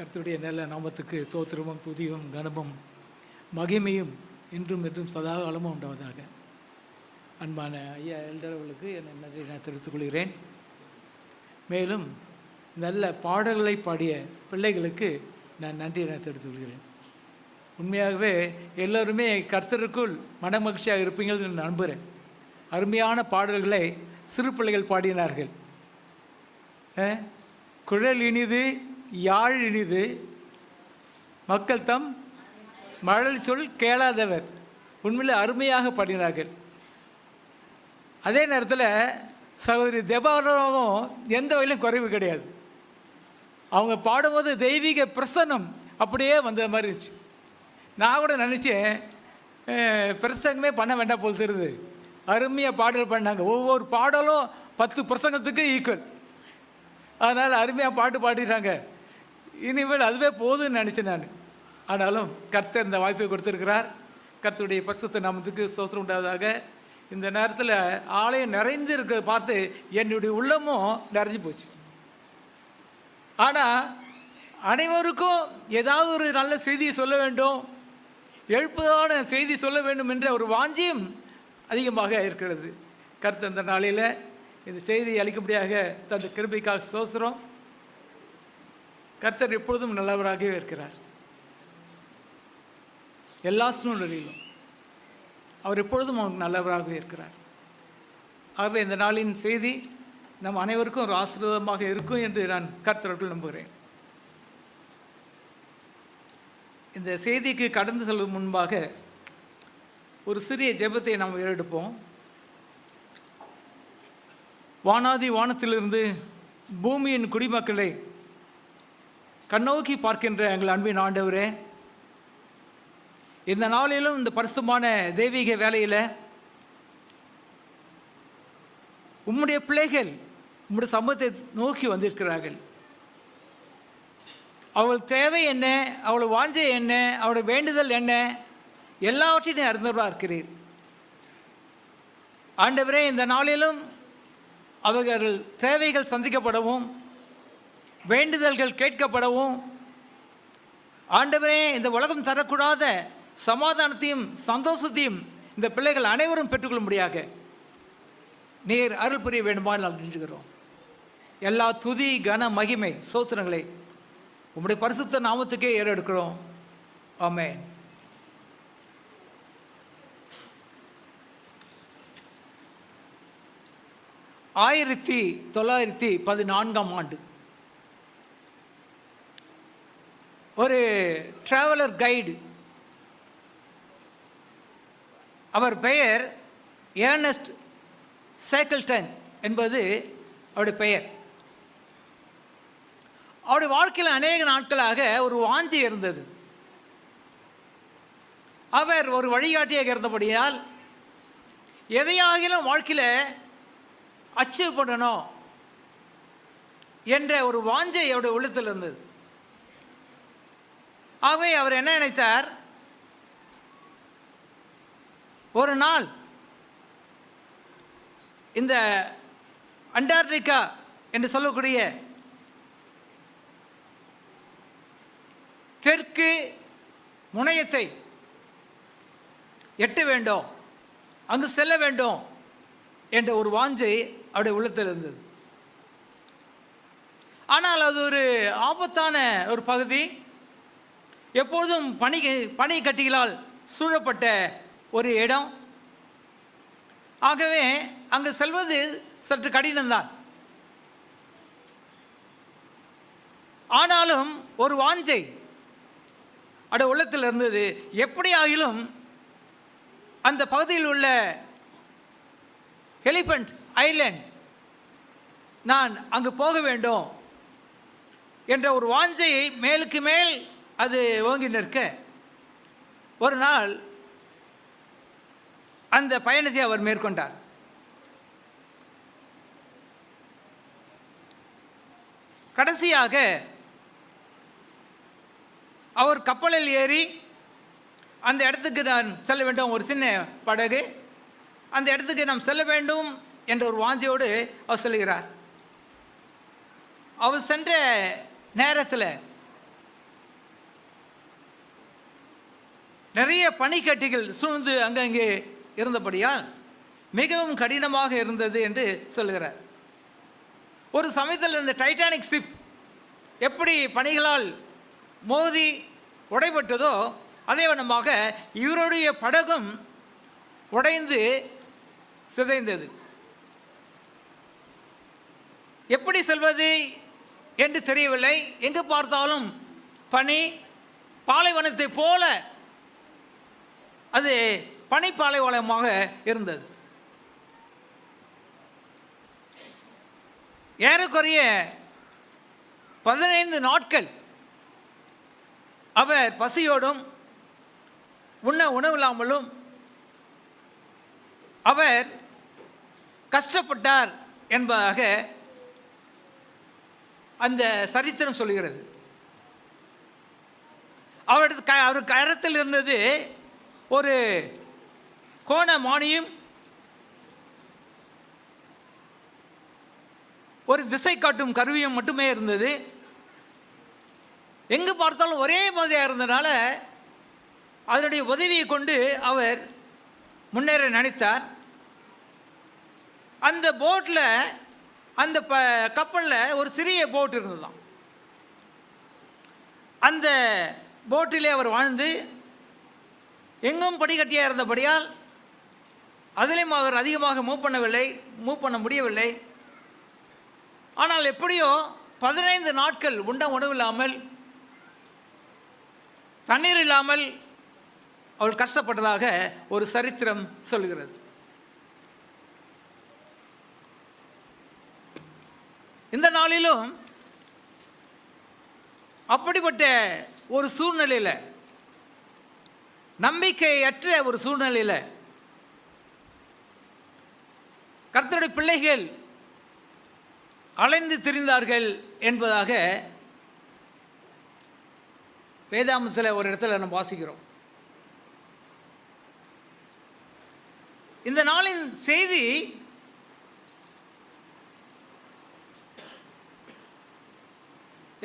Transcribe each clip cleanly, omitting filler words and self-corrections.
கர்த்தருடைய நல்ல நாமத்துக்கு தோத்திரமும் துதியும் கனமும் மகிமையும் இன்றும் என்றும் சதா காலமும் உண்டாவதாக. அன்பான ஐயா எல்டர்களுக்கு என்னை நன்றி நான் தெரிவித்துக் கொள்கிறேன். மேலும் நல்ல பாடல்களை பாடிய பிள்ளைகளுக்கு நான் நன்றி நான் தெரிவித்துக் கொள்கிறேன். உண்மையாகவே எல்லோருமே கர்த்தருக்குள் மனமகிழ்ச்சியாக இருப்பீங்கள் என்று நம்புகிறேன். அருமையான பாடல்களை சிறு பிள்ளைகள் பாடினார்கள். குழல் இனிது யாழ் இனிது மக்கள் தம் மழல் சொல் கேளாதவர். உண்மையில் அருமையாக பாடினார்கள். அதே நேரத்தில் சகோதரி தேவாரமும் எந்த வகையிலும் குறைவு கிடையாது. அவங்க பாடும்போது தெய்வீக பிரசன்னம் அப்படியே வந்த மாதிரி இருந்துச்சு. நான் கூட நினச்சேன் பிரசங்கமே பண்ண வேண்டாம் போல் தெரியுது. அருமையாக பாடல் பண்ணாங்க. ஒவ்வொரு பாடலும் 10 பிரசங்கத்துக்கு ஈக்குவல். அதனால் அருமையாக பாட்டு பாடிடுறாங்க. இனிமேல் அதுவே போதுன்னு நினச்சேன் நான். ஆனாலும் கர்த்தர் இந்த வாய்ப்பை கொடுத்துருக்கிறார். கர்த்தருடைய பரிசுத்த நாமத்துக்கு ஸ்தோத்திரம் உண்டாவதாக. இந்த நேரத்தில் ஆலயம் நிறைந்து இருக்கிறத பார்த்து என்னுடைய உள்ளமும் நிறைஞ்சு போச்சு. ஆனால் அனைவருக்கும் ஏதாவது ஒரு நல்ல செய்தியை சொல்ல வேண்டும், எழுப்புதான செய்தி சொல்ல வேண்டும் என்ற ஒரு வாஞ்சியும் அதிகமாக இருக்கிறது. கர்த்தர் இந்த நாளில் இந்த செய்தியை அளிக்கும்படியாக தந்த கிருபைக்காக ஸ்தோத்திரம். கர்த்தர் எப்பொழுதும் நல்லவராகவே இருக்கிறார். எல்லா சூழ்நிலையிலும் அவர் எப்பொழுதும் அவருக்கு நல்லவராகவே இருக்கிறார். ஆகவே இந்த நாளின் செய்தி நம் அனைவருக்கும் ஒரு ஆசீர்வாதமாக இருக்கும் என்று நான் கர்த்தருக்குள் நம்புகிறேன். இந்த செய்திக்கு கடந்து செல்லும் முன்பாக ஒரு சிறிய ஜெபத்தை நாம் ஏறெடுப்போம். வானாதி வானத்திலிருந்து பூமியின் குடிமக்களை கண்ணோக்கி பார்க்கின்ற எங்கள் அன்பின் ஆண்டவரே, இந்த நாளிலும் இந்த பரிசுத்தமான தெய்வீக வேலையில் உம்முடைய பிள்ளைகள் உம்முடைய சமூகத்தை நோக்கி வந்திருக்கிறார்கள். அவள் தேவை என்ன, அவள் வாஞ்சை என்ன, அவளுடைய வேண்டுதல் என்ன, எல்லாவற்றையும் அறிந்தவராக இருக்கிறீர். ஆண்டவரே, இந்த நாளிலும் அவர்கள் தேவைகள் சந்திக்கப்படவும் வேண்டுதல்கள் கேட்கப்படவும், ஆண்டவரே இந்த உலகம் தரக்கூடாத சமாதானத்தையும் சந்தோஷத்தையும் இந்த பிள்ளைகள் அனைவரும் பெற்றுக்கொள்ளும்படியாக நீர் அருள் புரிய வேண்டுமா நாம் நின்றுகிறோம். எல்லா துதி கன மகிமை சோத்திரங்களை உம்முடைய பரிசுத்த நாமத்துக்கே ஏறெடுக்கிறோம். ஆமென். ஆயிரத்தி 1914 ஆண்டு ஒரு டிராவலர் கைடு, அவர் பெயர் ஏர்னஸ்ட் சேக்கிள்டன் என்பது அவருடைய பெயர். அவருடைய வாழ்க்கையில் அநேக நாட்களாக ஒரு வாஞ்சி இருந்தது. அவர் ஒரு வழிகாட்டியாக இருந்தபடியால் எதையாகிலும் வாழ்க்கையில் அச்சீவ் பண்ணணும் என்ற ஒரு வாஞ்சை அவருடைய உள்ளத்தில் இருந்தது. ஆகவே அவர் என்ன நினைத்தார், ஒரு நாள் இந்த அண்டார்டிகா என்று சொல்லக்கூடிய தெற்கு முனையத்தை எட்ட வேண்டும், அங்கு செல்ல வேண்டும் என்ற ஒரு வாஞ்சை அவருடைய உள்ளத்தில் இருந்தது. ஆனால் அது ஒரு ஆபத்தான ஒரு பகுதி, எப்பொழுதும் பனி கட்டிகளால் சூழப்பட்ட ஒரு இடம். ஆகவே அங்கு செல்வது சற்று கடினம்தான். ஆனாலும் ஒரு வாஞ்சை அவருடைய உள்ளத்தில் இருந்தது. எப்படி ஆகிலும் அந்த பகுதியில் உள்ள எலிஃபண்ட் ஐலண்ட் நான் அங்கு போக வேண்டும் என்ற ஒரு வாஞ்சையை மேலுக்கு மேல் அது ஓங்கி நிற்க, ஒரு நாள் அந்த பயணத்தை அவர் மேற்கொண்டார். கடைசியாக அவர் கப்பலில் ஏறி அந்த இடத்துக்கு நான் செல்ல வேண்டும், ஒரு சின்ன படகு, அந்த இடத்துக்கு நாம் செல்ல வேண்டும் என்ற ஒரு வாஞ்சையோடு அவர் செல்கிறார். அவர் சென்ற நேரத்தில் நிறைய பனிக்கட்டிகள் சூழ்ந்து அங்கங்கே இருந்தபடியால் மிகவும் கடினமாக இருந்தது என்று சொல்கிறார். ஒரு சமயத்தில் இந்த டைட்டானிக் ஷிப் எப்படி பனிகளால் மோதி உடைபட்டதோ அதே வண்ணமாக இவருடைய படகும் உடைந்து சிதைந்தது. எப்படி செல்வது என்று தெரியவில்லை. எங்கு பார்த்தாலும் பனி, பாலைவனத்தை போல அது பனி பாலைவனமாக இருந்தது. ஏறக்குறைய 15 நாட்கள் அவர் பசியோடும் உண்ண உணவில்லாமலும் அவர் கஷ்டப்பட்டார் என்பதாக அந்த சரித்திரம் சொல்கிறது. அவர் கரத்தில் இருந்தது ஒரு கோண மானியும் ஒரு திசை காட்டும் கருவியும் மட்டுமே இருந்தது. எங்கு பார்த்தாலும் ஒரே மாதிரியாக இருந்ததுனால அதனுடைய உதவியை கொண்டு அவர் முன்னேற நினைத்தார். அந்த போட்டில், அந்த கப்பலில் ஒரு சிறிய போட் இருந்ததாம். அந்த போட்டிலே அவர் வாழ்ந்து எங்கும் படிக்கட்டியாக இருந்தபடியால் அதிலையும் அவர் அதிகமாக மூவ் பண்ண முடியவில்லை. ஆனால் எப்படியோ 15 நாட்கள் உண்ண உணவில்லாமல் தண்ணீர் இல்லாமல் அவள் கஷ்டப்பட்டதாக ஒரு சரித்திரம் சொல்கிறது. இந்த நாளிலும் அப்படிப்பட்ட ஒரு சூழ்நிலையில், நம்பிக்கையற்ற ஒரு சூழ்நிலையில் கர்த்தருடைய பிள்ளைகள் அலைந்து திரிந்தார்கள் என்பதாக வேதாமத்தில் ஒரு இடத்துல நம்ம வாசிக்கிறோம். இந்த நாளின் செய்தி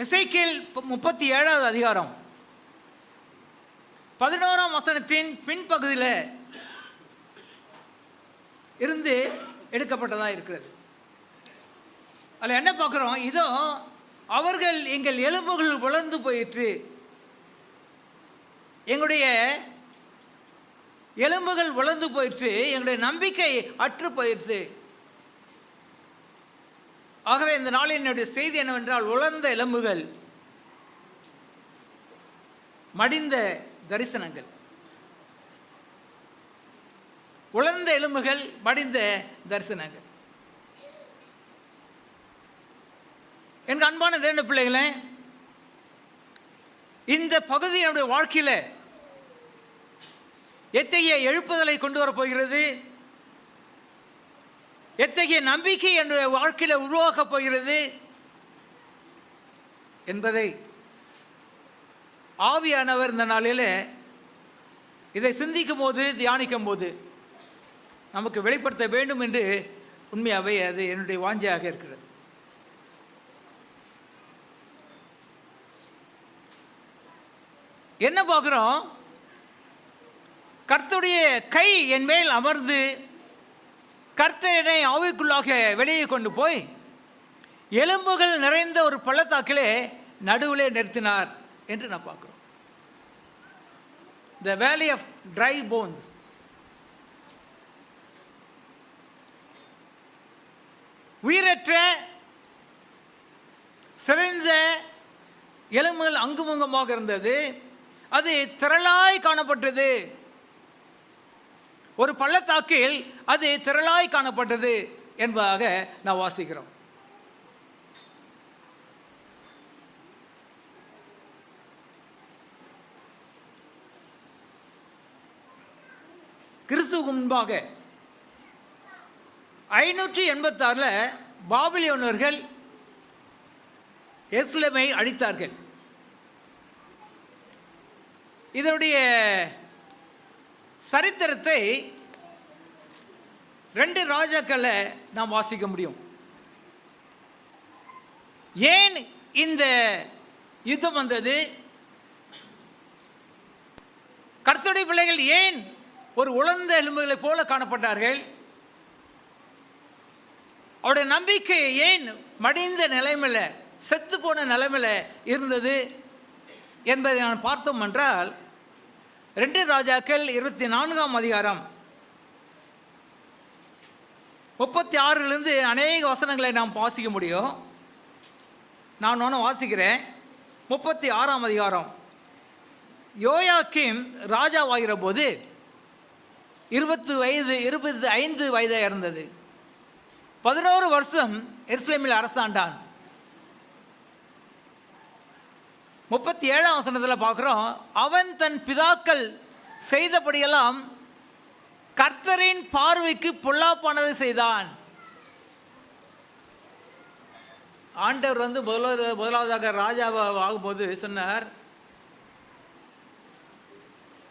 எசேக்கியேல் 37வது அதிகாரம் 11ஆம் வசனத்தின் பின்பகுதியில் இருந்து எடுக்கப்பட்டதாக இருக்கிறது. அதில் என்ன பார்க்குறோம்? இதோ அவர்கள் எங்கள் எலும்புகள் வளர்ந்து போயிற்று, எங்களுடைய எலும்புகள் வளர்ந்து போயிற்று, எங்களுடைய நம்பிக்கை அற்று போயிற்று. ஆகவே இந்த நாளினுடைய செய்தி என்னவென்றால், உலர்ந்த எலும்புகள், மடிந்த தரிசனங்கள். உலர்ந்த எலும்புகள், மடிந்த தரிசனங்கள். எனக்கு அன்பான தேவனுடைய பிள்ளைகளே, இந்த பகுதி என்னுடைய வாழ்க்கையில் எத்தகைய எழுப்புதலை கொண்டு வரப்போகிறது, எத்தகைய நம்பிக்கை என்னுடைய வாழ்க்கையில் உருவாக்கப் போகிறது என்பதை ஆவியானவர் இந்த நாளில் இதை சிந்திக்கும் போது, தியானிக்கும் போது நமக்கு வெளிப்படுத்த வேண்டும் என்று உண்மையாகவே அது என்னுடைய வாஞ்சையாக இருக்கிறது. என்ன பார்க்குறோம்? கர்த்தருடைய கை என் மேல் அமர்ந்து கர்த்தரை ஆவிக்குள்ளாக வெளியே கொண்டு போய் எலும்புகள் நிறைந்த ஒரு பள்ளத்தாக்கிலே நடுவிலே நிறுத்தினார் என்று நான் பார்க்குறோம். The valley of dry bones. உயிரற்ற சிதைந்த எலும்புகள் அங்குமுங்கமாக இருந்தது. அது திரளாய் காணப்பட்டது. ஒரு பள்ளத்தாக்கில் அது திரளாய் காணப்பட்டது என்பதாக நான் வாசிக்கிறோம். கிறிஸ்துவுக்கு முன்பாக 586 பாபிலோனியர்கள் எருசலேமை அழித்தார்கள். இதனுடைய சரித்திரத்தை 2 ராஜாக்களை நாம் வாசிக்க முடியும். ஏன் இந்த யுத்தம் வந்தது? கர்த்தருடைய பிள்ளைகள் ஏன் ஒரு உலர்ந்த எலும்புகளைப் போல காணப்பட்டார்கள்? அவருடைய நம்பிக்கை ஏன் மடிந்த நிலைமையில், செத்து போன நிலைமையில் இருந்தது என்பதை நான் பார்த்தோம் என்றால், 2 ராஜாக்கள் 24ஆம் அதிகாரம் 36லிருந்து அநேக வசனங்களை நாம் வாசிக்க முடியும். நான் ஒன்று வாசிக்கிறேன். 36ஆம் அதிகாரம். யோயாக்கீம் ராஜாவாகிற போது 25 வயதாக இருந்தது. 11 வருஷம் எருசலேமில் அரசாண்டான். 37ஆம் வசனத்தில் பார்க்குறோம், அவன் தன் பிதாக்கள் செய்தபடியெல்லாம் கர்த்தரின் பார்வைக்கு பொல்லாப்பானதை செய்தான். ஆண்டவர் முதலாவதாக ராஜாவாக ஆகும்போது சொன்னார்,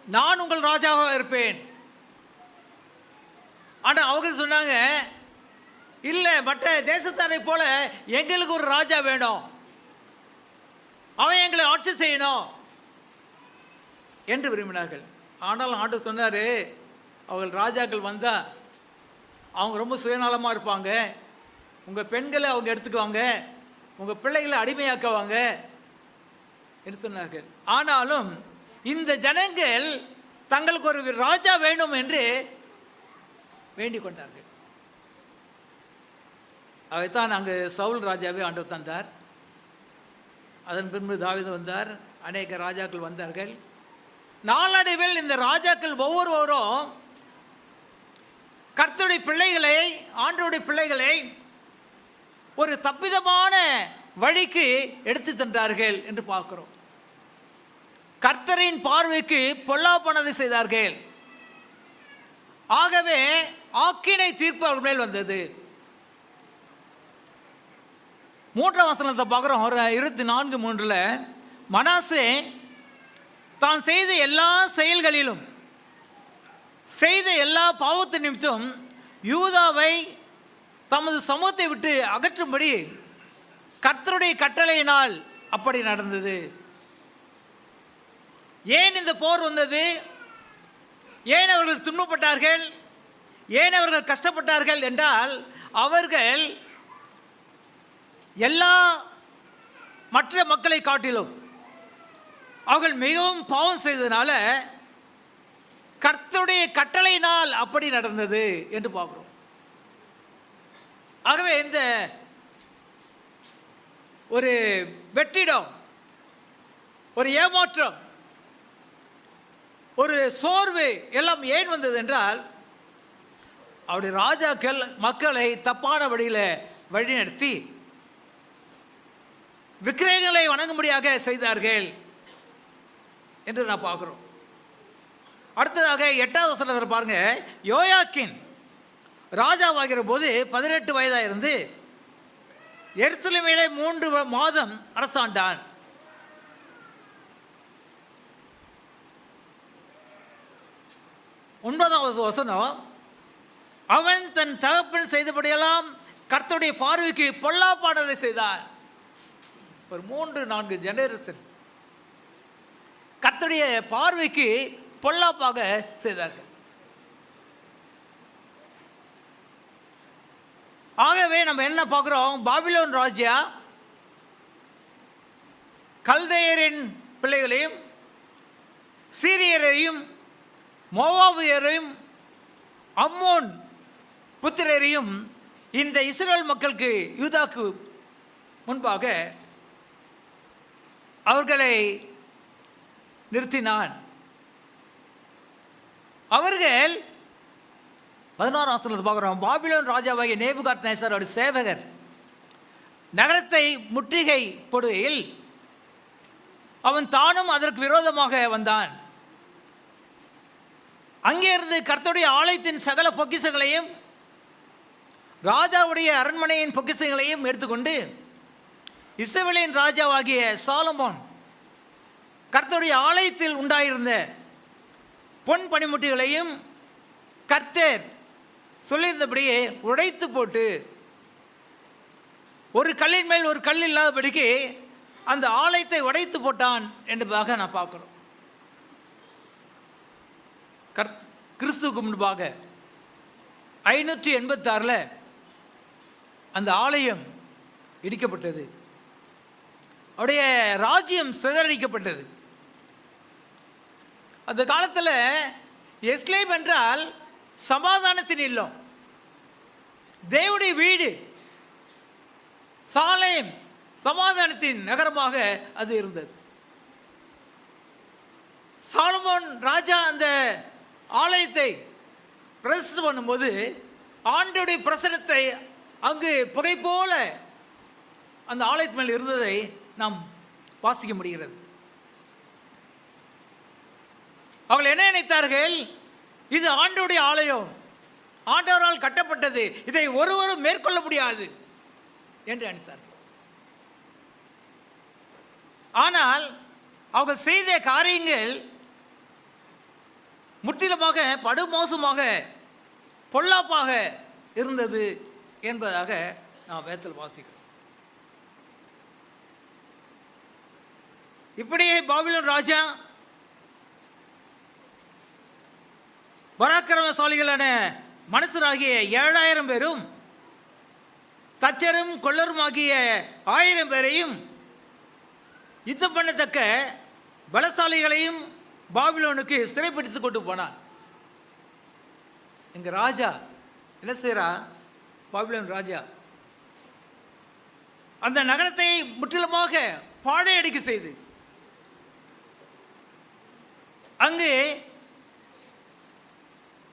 நான் உங்கள் ராஜாவாக இருப்பேன். ஆனால் அவங்க சொன்னாங்க, இல்லை, மற்ற தேசத்தாரை போல எங்களுக்கு ஒரு ராஜா வேணும், அவன் எங்களை ஆட்சி செய்யணும் என்று விரும்பினார்கள். ஆனால் ஆண்டவர் சொன்னார், அவர்கள் ராஜாக்கள் வந்தால் அவங்க ரொம்ப சுயநலமாக இருப்பாங்க, உங்கள் பெண்களை அவங்க எடுத்துக்குவாங்க, உங்கள் பிள்ளைகளை அடிமையாக்குவாங்க என்று சொன்னார்கள். ஆனாலும் இந்த ஜனங்கள் தங்களுக்கு ஒரு ராஜா வேண்டும் என்று வேண்டிக் கொண்டார்கள். அவைத்தான் அங்கு சவுல் ராஜாவே ஆண்டவர் தந்தார். அதன் பின்பு தாவீது வந்தார், அநேக ராஜாக்கள் வந்தார்கள். நாளடைவில் இந்த ராஜாக்கள் ஒவ்வொருவரும் கர்த்தருடைய பிள்ளைகளை, ஆண்டவருடைய பிள்ளைகளை ஒரு தப்பிதமான வழிக்கு எடுத்து சென்றார்கள் என்று பார்க்கிறோம். கர்த்தரின் பார்வைக்கு பொல்லாப்பானதை செய்தார்கள். ஆகவே ஆக்கினை தீர்ப்பு அவர்கள் மேல் வந்தது. 3ஆம் வசனத்தை பார்க்குறோம். 24:3 மனாசே தான் செய்த எல்லா செயல்களிலும் செய்த எல்லா பாவத்து நிமித்தம் யூதாவை தமது சமூகத்தை விட்டு அகற்றும்படி கர்த்தருடைய கட்டளையினால் அப்படி நடந்தது. ஏன் இந்த போர் வந்தது? ஏன் அவர்கள் துன்பப்பட்டார்கள்? ஏன் அவர்கள் கஷ்டப்பட்டார்கள் என்றால், அவர்கள் எல்லா மற்ற மக்களை காட்டிலும் அவர்கள் மிகவும் பாவம் செய்ததுனால கர்த்தருடைய கட்டளையினால் அப்படி நடந்தது என்று பார்க்கிறோம். ஆகவே இந்த ஒரு வெற்றிடம், ஒரு ஏமாற்றம், ஒரு சோர்வு எல்லாம் ஏன் வந்தது என்றால், அவருடைய ராஜாக்கள் மக்களை தப்பான வழியில் வழிநடத்தி விக்கிரகங்களை வணங்கும்படியாக செய்தார்கள் என்று நான் பார்க்குறோம். அடுத்ததாக 8வது வசனத்தில் பாருங்க, யோயாக்கீன் ராஜாவாகிற போது 18 வயதாக இருந்து எருசலேமிலே 3 மாதம் அரசாண்டான். 9வது வசனம், அவன் தன் தகப்பன் செய்தபடியெல்லாம் கர்த்தருடைய பார்வைக்கு பொல்லாப்பானதை செய்தான். ஒரு 3-4 ஜெனரேஷன் கர்த்தருடைய பார்வைக்கு பொல்லாப்பாக செய்தார்கள். ஆகவே நம்ம என்ன பார்க்குறோம்? பாபிலோன் ராஜா கல்தையரின் பிள்ளைகளையும் சீரியரையும் மோவாபியரையும் அம்மோன் புத்திரரையும் இந்த இஸ்ரேல் மக்களுக்கு, யூதாக்கு முன்பாக அவர்களை நிறுத்தினான். அவர்கள் 11ஆம் வசனத்தை பார்க்குறோம், பாபிலோன் ராஜாவாகிய நேபுகாத்நேசரோட சேவகர் நகரத்தை முற்றுகை போடுகையில் அவன் தானும் அதற்கு விரோதமாக வந்தான். அங்கே இருந்து கர்த்தருடைய ஆலயத்தின் சகல பொக்கிஷங்களையும் ராஜாவுடைய அரண்மனையின் பொக்கிஷங்களையும் எடுத்துக்கொண்டு இஸ்ரவேலின் ராஜாவாகிய சாலமோன் கர்த்தருடைய ஆலயத்தில் உண்டாயிருந்த பொன் பனிமுட்டிகளையும் கர்த்தர் சொல்லியிருந்தபடியே உடைத்து போட்டு ஒரு கல்லின் மேல் ஒரு கல் இல்லாதபடிக்கு அந்த ஆலயத்தை உடைத்து போட்டான் என்பதாக நான் பார்க்குறோம். கிறிஸ்துவுக்கு முன்பாக 586 அந்த ஆலயம் இடிக்கப்பட்டது. அவருடைய ராஜ்யம் சிதறடிக்கப்பட்டது. அந்த காலத்தில் எஸ்லேம் என்றால் சமாதானத்தின் இல்லம், தேவனுடைய வீடு, சாலேம் சமாதானத்தின் நகரமாக அது இருந்தது. சாலமோன் ராஜா அந்த ஆலயத்தை பிரதிஷ்டை பண்ணும்போது ஆண்டவருடைய பிரசன்னத்தை அங்கு புகை போல அந்த ஆலயத்து மேல் இருந்ததை நாம் வாசிக்க முடிகிறது. அவர்கள் என்ன நினைத்தார்கள்? இது ஆண்டவருடைய ஆலயம், ஆண்டவரால் கட்டப்பட்டது, இதை ஒருவரும் மேற்கொள்ள முடியாது என்று நினைத்தார்கள். ஆனால் அவர்கள் செய்த காரியங்கள் முற்றிலுமாக படுமோசமாக பொல்லாப்பாக இருந்தது என்பதாக நாம் வேதத்தில் வாசிக்கிறோம். இப்படியே பாபிலோன் ராஜா பராக்கிரமசாலிகளான மனுஷராகிய 7000 பேரும் தச்சரும் கொள்ளரும் ஆகிய 1000 பேரையும் யுத்தம் பண்ணத்தக்க பலசாலிகளையும் பாபிலோனுக்கு சிறைப்பிடித்து கொண்டு போனான். எங்க ராஜா என்ன செய்றா? பாபிலோன் ராஜா அந்த நகரத்தை முற்றிலுமாக பாடையடிக்க செய்து அங்கு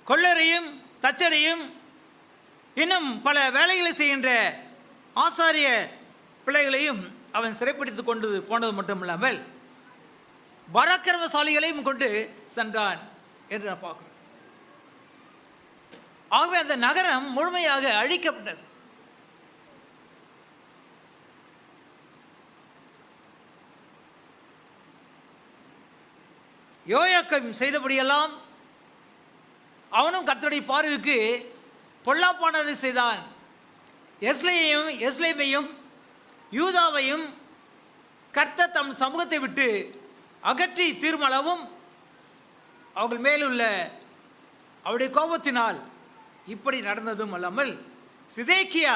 கொள்ளரையும் தச்சரையும் இன்னும் பல வேலைகளை செய்கின்ற ஆசாரிய பிள்ளைகளையும் அவன் சிறைப்பிடித்து கொண்டு போனது மட்டுமில்லாமல் பராக்கிரமசாலிகளையும் கொண்டு சென்றான் என்று நான் பார்க்கிறோம். ஆகவே அந்த நகரம் முழுமையாக அழிக்கப்பட்டது. யோயாக்கீம் செய்தபடியெல்லாம் அவனும் கர்த்தருடைய பார்வைக்கு பொல்லாப்பானதை செய்தான். எஸ்லேமையும் யூதாவையும் கர்த்தர் தம் சமூகத்தை விட்டு அகற்றி தீர்மானவும் அவர்கள் மேலுள்ள அவருடைய கோபத்தினால் இப்படி நடந்ததும் அல்லாமல் சிதேக்கியா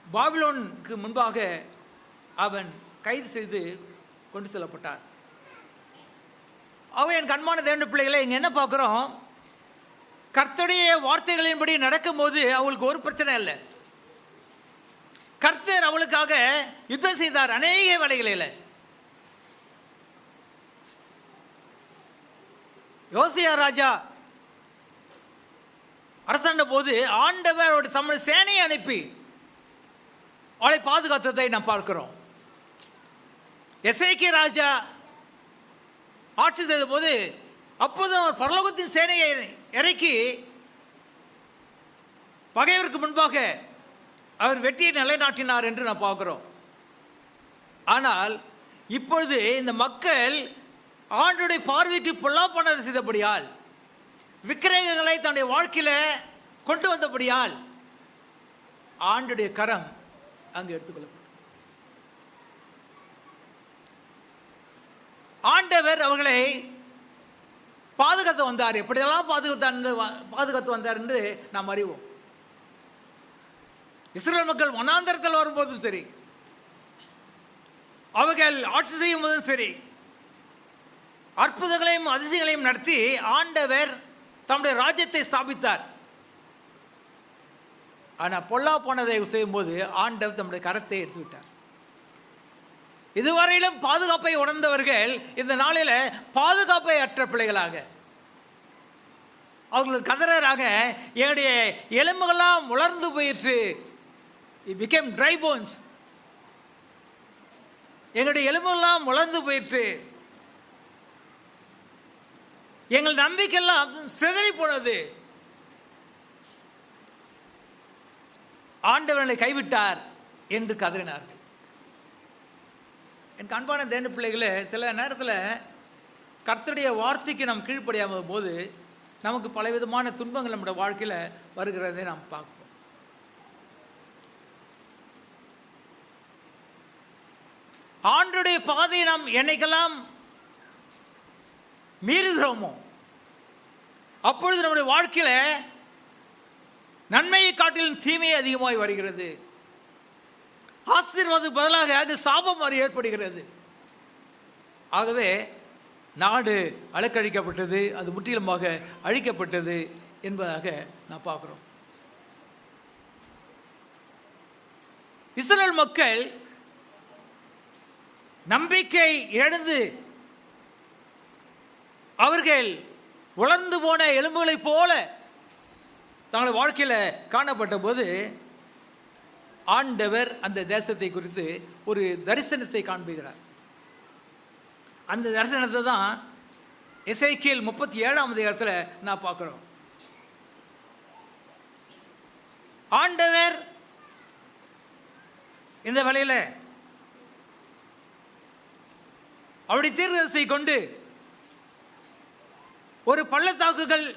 பாபிலோனுக்கு முன்பாக அவன் கைது செய்து கொண்டு செல்லப்பட்டான். அவன் என் கண்மான தேவனுடைய பிள்ளைகளை இங்கே என்ன பார்க்குறோம்? கர்த்தருடைய வார்த்தைகளின்படி நடக்கும்போது அவளுக்கு ஒரு பிரச்சனை இல்லை. கர்த்தர் அவளுக்காக யுத்தம் செய்தார் அநேக வேளைகளில். யோசியா ராஜா அரசாண்ட போது ஆண்டவர் அவருடைய சமண சேனையை அனுப்பி அவளை பாதுகாத்ததை நாம் பார்க்கிறோம். எசேக்கியா ராஜா ஆட்சி செய்த போது அப்போது அவர் பரலோகத்தின் சேனையை இறக்கி பகைவருக்கு முன்பாக அவர் வெற்றியை நிலைநாட்டினார் என்று நான் பார்க்கிறோம். ஆனால் இப்பொழுது இந்த மக்கள் ஆண்டவருடைய பார்வைக்கு பொல்லாப்பானதை செய்தபடியால், விக்கிரகங்களை தன்னுடைய வாழ்க்கையில் கொண்டு வந்தபடியால் ஆண்டவருடைய கரம் அங்கு எடுத்துக்கொள்ளப்படும். ஆண்டவர் அவர்களை பாதுகாத்து வந்தார். எப்படியெல்லாம் பாதுகாத்து வந்தார் என்று நாம் அறிவோம். இஸ்ரேல் மக்கள் வனாந்தரத்தில் வரும்போதும் சரி, அவர்கள் ஆட்சி செய்யும் போதும் சரி, அற்புதங்களையும் அதிசயங்களையும் நடத்தி ஆண்டவர் தம்முடைய ராஜ்யத்தை ஸ்தாபித்தார். ஆனால் பொல்லா போனதை செய்யும்போது ஆண்டவர் தம்முடைய கரத்தை எடுத்து விட்டார். இதுவரையிலும் பாதுகாப்பை உணர்ந்தவர்கள் இந்த நாளில் பாதுகாப்பை அற்ற பிள்ளைகளாக, அவர்கள் கதறராக, என்னுடைய எலும்புகள்லாம் உலர்ந்து போயிற்று, இட் பிகேம் ட்ரை போன்ஸ், எங்களுடைய எலும்புகள்லாம் உலர்ந்து போயிற்று, எங்கள் நம்பிக்கையெல்லாம் சிதறி போனது, ஆண்டவர்களை கைவிட்டார் என்று கதறினார்கள். என் அன்பான தேவனுடைய பிள்ளைகளே, சில நேரத்தில் கர்த்தருடைய வார்த்தைக்கு நாம் கீழ்ப்படியாமல் போது நமக்கு பலவிதமான துன்பங்கள் நம்முடைய வாழ்க்கையில் வருகிறதை நாம் பார்ப்போம். ஆண்டவருடைய பாதையை நாம் என்னைக்கெல்லாம் மீறுகிறோமோ அப்பொழுது நம்முடைய வாழ்க்கையில் நன்மையை காட்டிலும் தீமையை அதிகமாய் வருகிறது. ஆசீர்வாதத்துக்கு பதிலாக அது சாபம் மாதிரி ஏற்படுகிறது. ஆகவே நாடு அலக்கழிக்கப்பட்டது, அது முற்றிலுமாக அழிக்கப்பட்டது என்பதாக நான் பார்க்குறோம். இஸ்ரவேல் மக்கள் நம்பிக்கை இழந்து அவர்கள் உலர்ந்து போன எலும்புகளைப் போல தங்கள் வாழ்க்கையில் காணப்பட்ட போது ஆண்டவர் அந்த தேசத்தை குறித்து ஒரு தரிசனத்தை காண்பிக்கிறார். அந்த தரிசனத்தை தான் எசேக்கியேல் 37ஆம் அதிகாரத்தில் நான் பார்க்குறோம். ஆண்டவர் இந்த வேளையில் அவருடைய தீர்க்கதரிசியை கொண்டு ஒரு பள்ளத்தாக்குகள்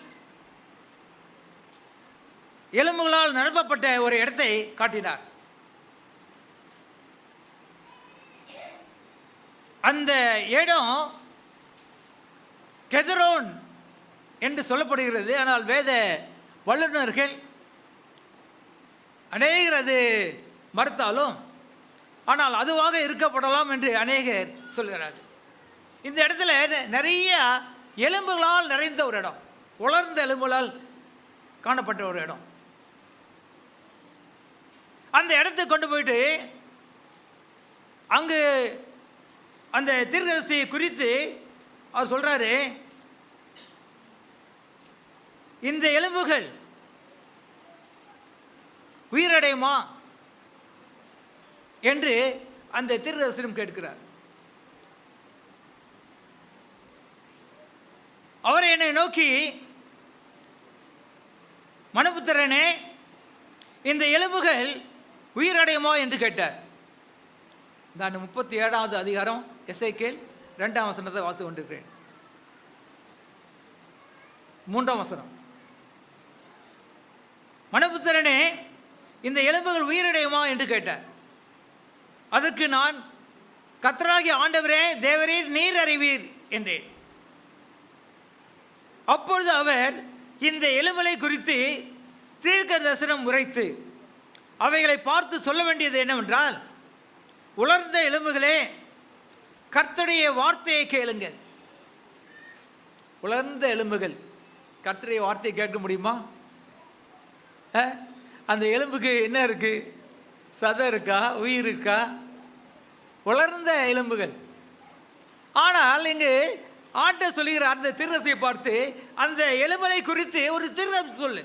எலும்புகளால் நிரப்பப்பட்ட ஒரு இடத்தை காட்டினார். அந்த இடம் கெதரோன் என்று சொல்லப்படுகிறது. ஆனால் வேத வல்லுநர்கள் அநேகர் அது மறுத்தாலும் ஆனால் அதுவாக இருக்கப்படலாம் என்று அநேகர் சொல்கிறார்கள். இந்த இடத்துல நிறைய எலும்புகளால் நிறைந்த ஒரு இடம், உலர்ந்த எலும்புகளால் காணப்பட்ட ஒரு இடம். அந்த இடத்துக்கு கொண்டு போயிட்டு அங்கு அந்த தீர்க்கதரிசியை குறித்து அவர் சொல்கிறாரு, இந்த எலும்புகள் உயிரடையுமா என்று அந்த தீர்க்கதரிசியும் கேட்கிறார். அவர் என்னை நோக்கி, மனுபுத்திரனே, இந்த எலும்புகள் உயிரடையுமா என்று கேட்டார். நான் 37ஆவது அதிகாரம் எசேக்கியேல் 2ஆம் வசனத்தை வாசித்து கொண்டிருக்கிறேன். 3ஆம் வசனம். மனுபுத்திரனே, இந்த எலும்புகள் உயிரடையுமா என்று கேட்டார். அதற்கு நான், கர்த்தராகிய ஆண்டவரே, தேவரீர் நீர் அறிவீர் என்றேன். அப்பொழுது அவர் இந்த எலும்புகளை குறித்து தீர்க்க தரிசனம் உரைத்து அவைகளை பார்த்து சொல்ல வேண்டியது என்னவென்றால், உலர்ந்த எலும்புகளே, கர்த்தருடைய வார்த்தையை கேளுங்கள். உலர்ந்த எலும்புகள் கர்த்தருடைய வார்த்தையை கேட்க முடியுமா? அந்த எலும்புக்கு என்ன இருக்கு? சதை இருக்கா? உயிர் இருக்கா? உலர்ந்த எலும்புகள். ஆனால் இங்கு ஆண்டவர் சொல்லுகிறார், அந்த தீர்க்கதரிசியை பார்த்து அந்த எலும்புகளை குறித்து ஒரு தீர்க்கம் சொல்லு.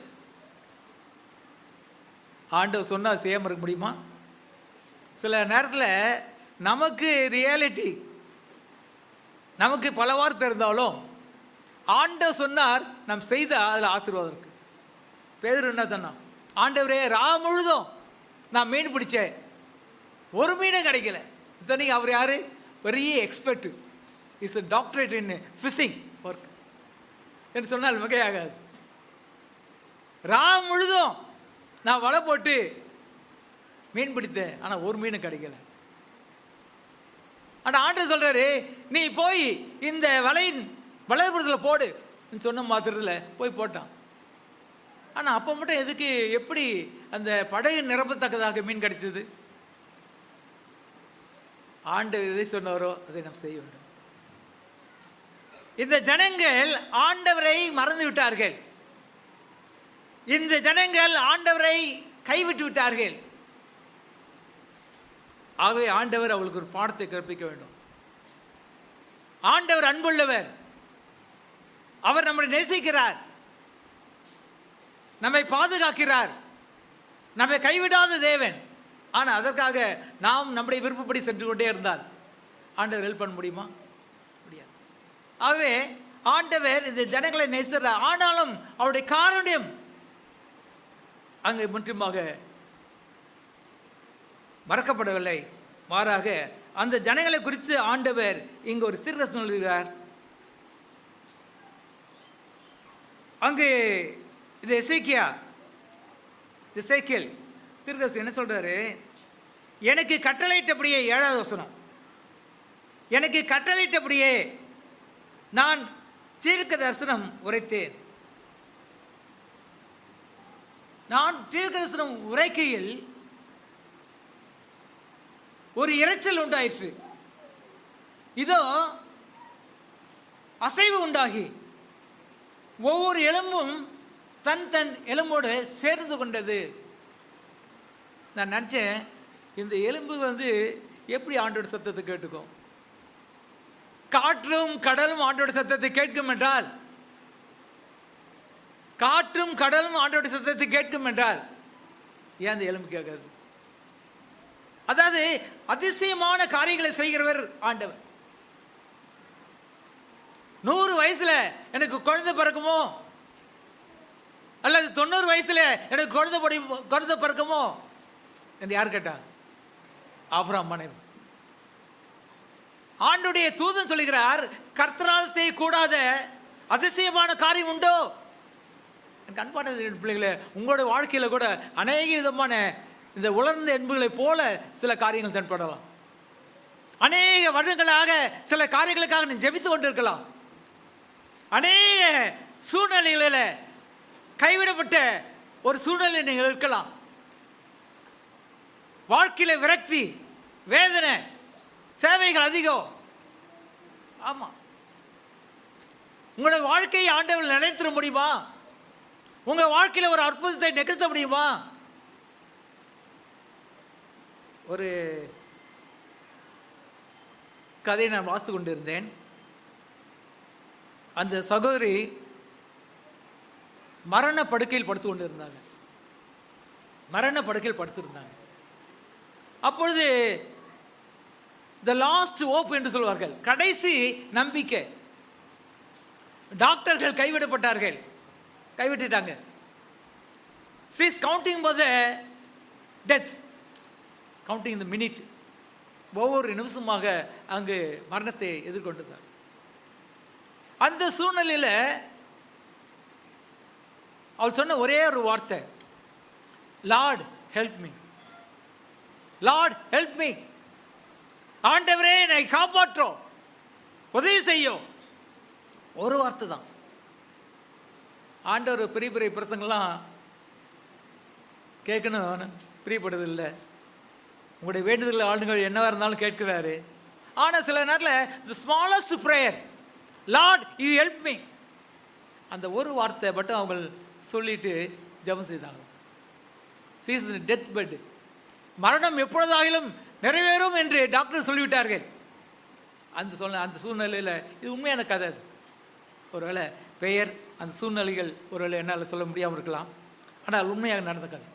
ஆண்டவர் சொன்னால் செய்யாமல் இருக்க முடியுமா? சில நேரத்தில் நமக்கு ரியாலிட்டி, நமக்கு பல வார்த்தை இருந்தாலும் ஆண்டவர் சொன்னார் நாம் செய்தால் அதில் ஆசீர்வாதம் இருக்கு. பேதுரு என்ன சொன்னான்? ஆண்டவரே, முழுதும் நான் மீன் பிடிச்சேன், ஒரு மீனும் கிடைக்கல. இத்தனைக்கு அவர் யார்? பெரிய expert, is doctorate in fishing work என்று சொன்னால் மிகையாகாது. முழுதும் நான் வலை போட்டு மீன் பிடித்தேன், ஆனால் ஒரு மீன் கிடைக்கல. ஆனால் ஆண்டவர் சொல்கிறாரு, நீ போய் இந்த வலைபுறத்தில் போடு சொன்ன மாத்திரத்தில் போய் போட்டான். ஆனால் அப்போ மட்டும் எதுக்கு, எப்படி அந்த படகு நிரப்பத்தக்கதாக மீன் கிடைத்தது? ஆண்டவர் எதை சொன்னாரோ அதை நாம் செய்ய வேண்டும். இந்த ஜனங்கள் ஆண்டவரை மறந்து விட்டார்கள். இந்த ஜனங்கள் ஆண்டவரை கைவிட்டு விட்டார்கள். ஆகவே ஆண்டவர் அவளுக்கு ஒரு பாடத்தை கற்பிக்க வேண்டும். ஆண்டவர் அன்புள்ளவர், அவர் நம்மை நேசிக்கிறார், நம்மை பாதுகாக்கிறார், நம்மை கைவிடாத தேவன். ஆனால் அதற்காக நாம் நம்முடைய விருப்பப்படி சென்று கொண்டே இருந்தால் ஆண்டவர் ஹெல்ப் பண்ண முடியுமா? முடியாது. ஆகவே ஆண்டவர் இந்த ஜனங்களை நேசிக்கிறார். ஆனாலும் அவருடைய காருண்யம் அங்கு முற்றிலுமாக மறக்கப்படவில்லை. மாறாக அந்த ஜனங்களை குறித்து ஆண்டவர் இங்கு ஒரு தீர்க்கதரிசனம் சொல்கிறார். அங்கு இது எசேக்கியேல் தீர்க்கதரிசி என்ன சொல்றாரு? எனக்கு கட்டளையிட்டபடியே, 7வது வசனம், எனக்கு கட்டளையிட்டபடியே நான் தீர்க்க தரிசனம் உரைத்தேன். நான் தீர்க்கதரிசனம் உரைக்கையில் ஒரு இரைச்சல் உண்டாயிற்று. இதோ அசைவு உண்டாகி ஒவ்வொரு எலும்பும் தன் தன் எலும்போடு சேர்ந்து கொண்டது. நான் நினச்சேன், இந்த எலும்பு எப்படி ஆண்டோட சத்தத்தை கேட்டுக்கும்? காற்றும் கடலும் ஆண்டோட சத்தத்தை கேட்கும் என்றால், காற்றும் கடலும் ஆண்டோட சத்தத்தை கேட்கும் என்றால் ஏன் அந்த எலும்பு கேட்காது? அதாவது அதிசயமான காரியங்களை செய்கிறவர் ஆண்டவர். 100 வயசுல எனக்கு குழந்தை பிறக்குமோ, அல்லது 90 வயசுல எனக்கு குழந்தை பிறக்குமோ என்று யார் கேட்டா? ஆபிரகாம் மனைவி. ஆண்டுடைய தூதன் சொல்லுகிறார், கர்த்தரால் செய்யக்கூடாத அதிசயமான காரியம் உண்டோ? என் அன்பான பிள்ளைகளே, உங்களுடைய வாழ்க்கையில் கூட அநேக விதமான இந்த உலர்ந்த என்புகளை போல சில காரியங்கள் தென்படலாம். அநேக வருடங்களாக சில காரியங்களுக்காக நீ ஜெபித்து கொண்டிருக்கலாம். அநேக சூழ்நிலைகளில் கைவிடப்பட்ட ஒரு சூழ்நிலை நீங்கள் இருக்கலாம். வாழ்க்கையில் விரக்தி, வேதனை, தேவைகள் அதிகம். ஆமாம், உங்களுடைய வாழ்க்கையை ஆண்டவர் நிலைத்திட முடியுமா? உங்கள் வாழ்க்கையில் ஒரு அற்புதத்தை நிகழ்த்த முடியுமா? ஒரு கதையை நான் வாசித்து கொண்டிருந்தேன். அந்த சகோதரி மரண படுக்கையில் படுத்து கொண்டிருந்தாங்க. மரண படுக்கையில் படுத்திருந்தாங்க. அப்பொழுது த லாஸ்ட் ஹோப் என்று சொல்வார்கள், கடைசி நம்பிக்கை. டாக்டர்கள் கைவிட்டுட்டாங்க. she is counting for the death, counting the minute. ஒவ்வொரு நிமிஷமாக அங்கு மரணத்தை எதிர்கொண்டிருந்தார். அந்த சூழ்நிலையில் அவள் சொன்ன ஒரே ஒரு வார்த்தை, Lord help me, Lord help me. ஆண்டவரே என்னை காப்பாற்றும், உதவி செய்யும். ஒரு வார்த்தை தான். ஆண்டவர் பெரிய பெரிய பிரசங்கெல்லாம் கேட்கணும் பிரியப்படுறதில்லை. உங்களுடைய வேண்டுதல் ஆளுங்கள் என்னவாக இருந்தாலும் கேட்கிறாரு. ஆனால் சில நேரத்தில் தி smallest prayer, Lord you help me, அந்த ஒரு வார்த்தை மட்டும் அவங்க சொல்லிட்டு ஜெபம் செய்தாங்க. சீஸ் டெத் பெட், மரணம் எப்பொழுதாகிலும் நிறைவேறும் என்று டாக்டர் சொல்லிவிட்டார்கள். அந்த சூழ்நிலையில் இது உண்மையான கதை. அது ஒருவேளை பெயர், அந்த சூழ்நிலைகள் ஒருவேளை என்னால் சொல்ல முடியாமல் இருக்கலாம், ஆனால் உண்மையாக நடந்த கதை.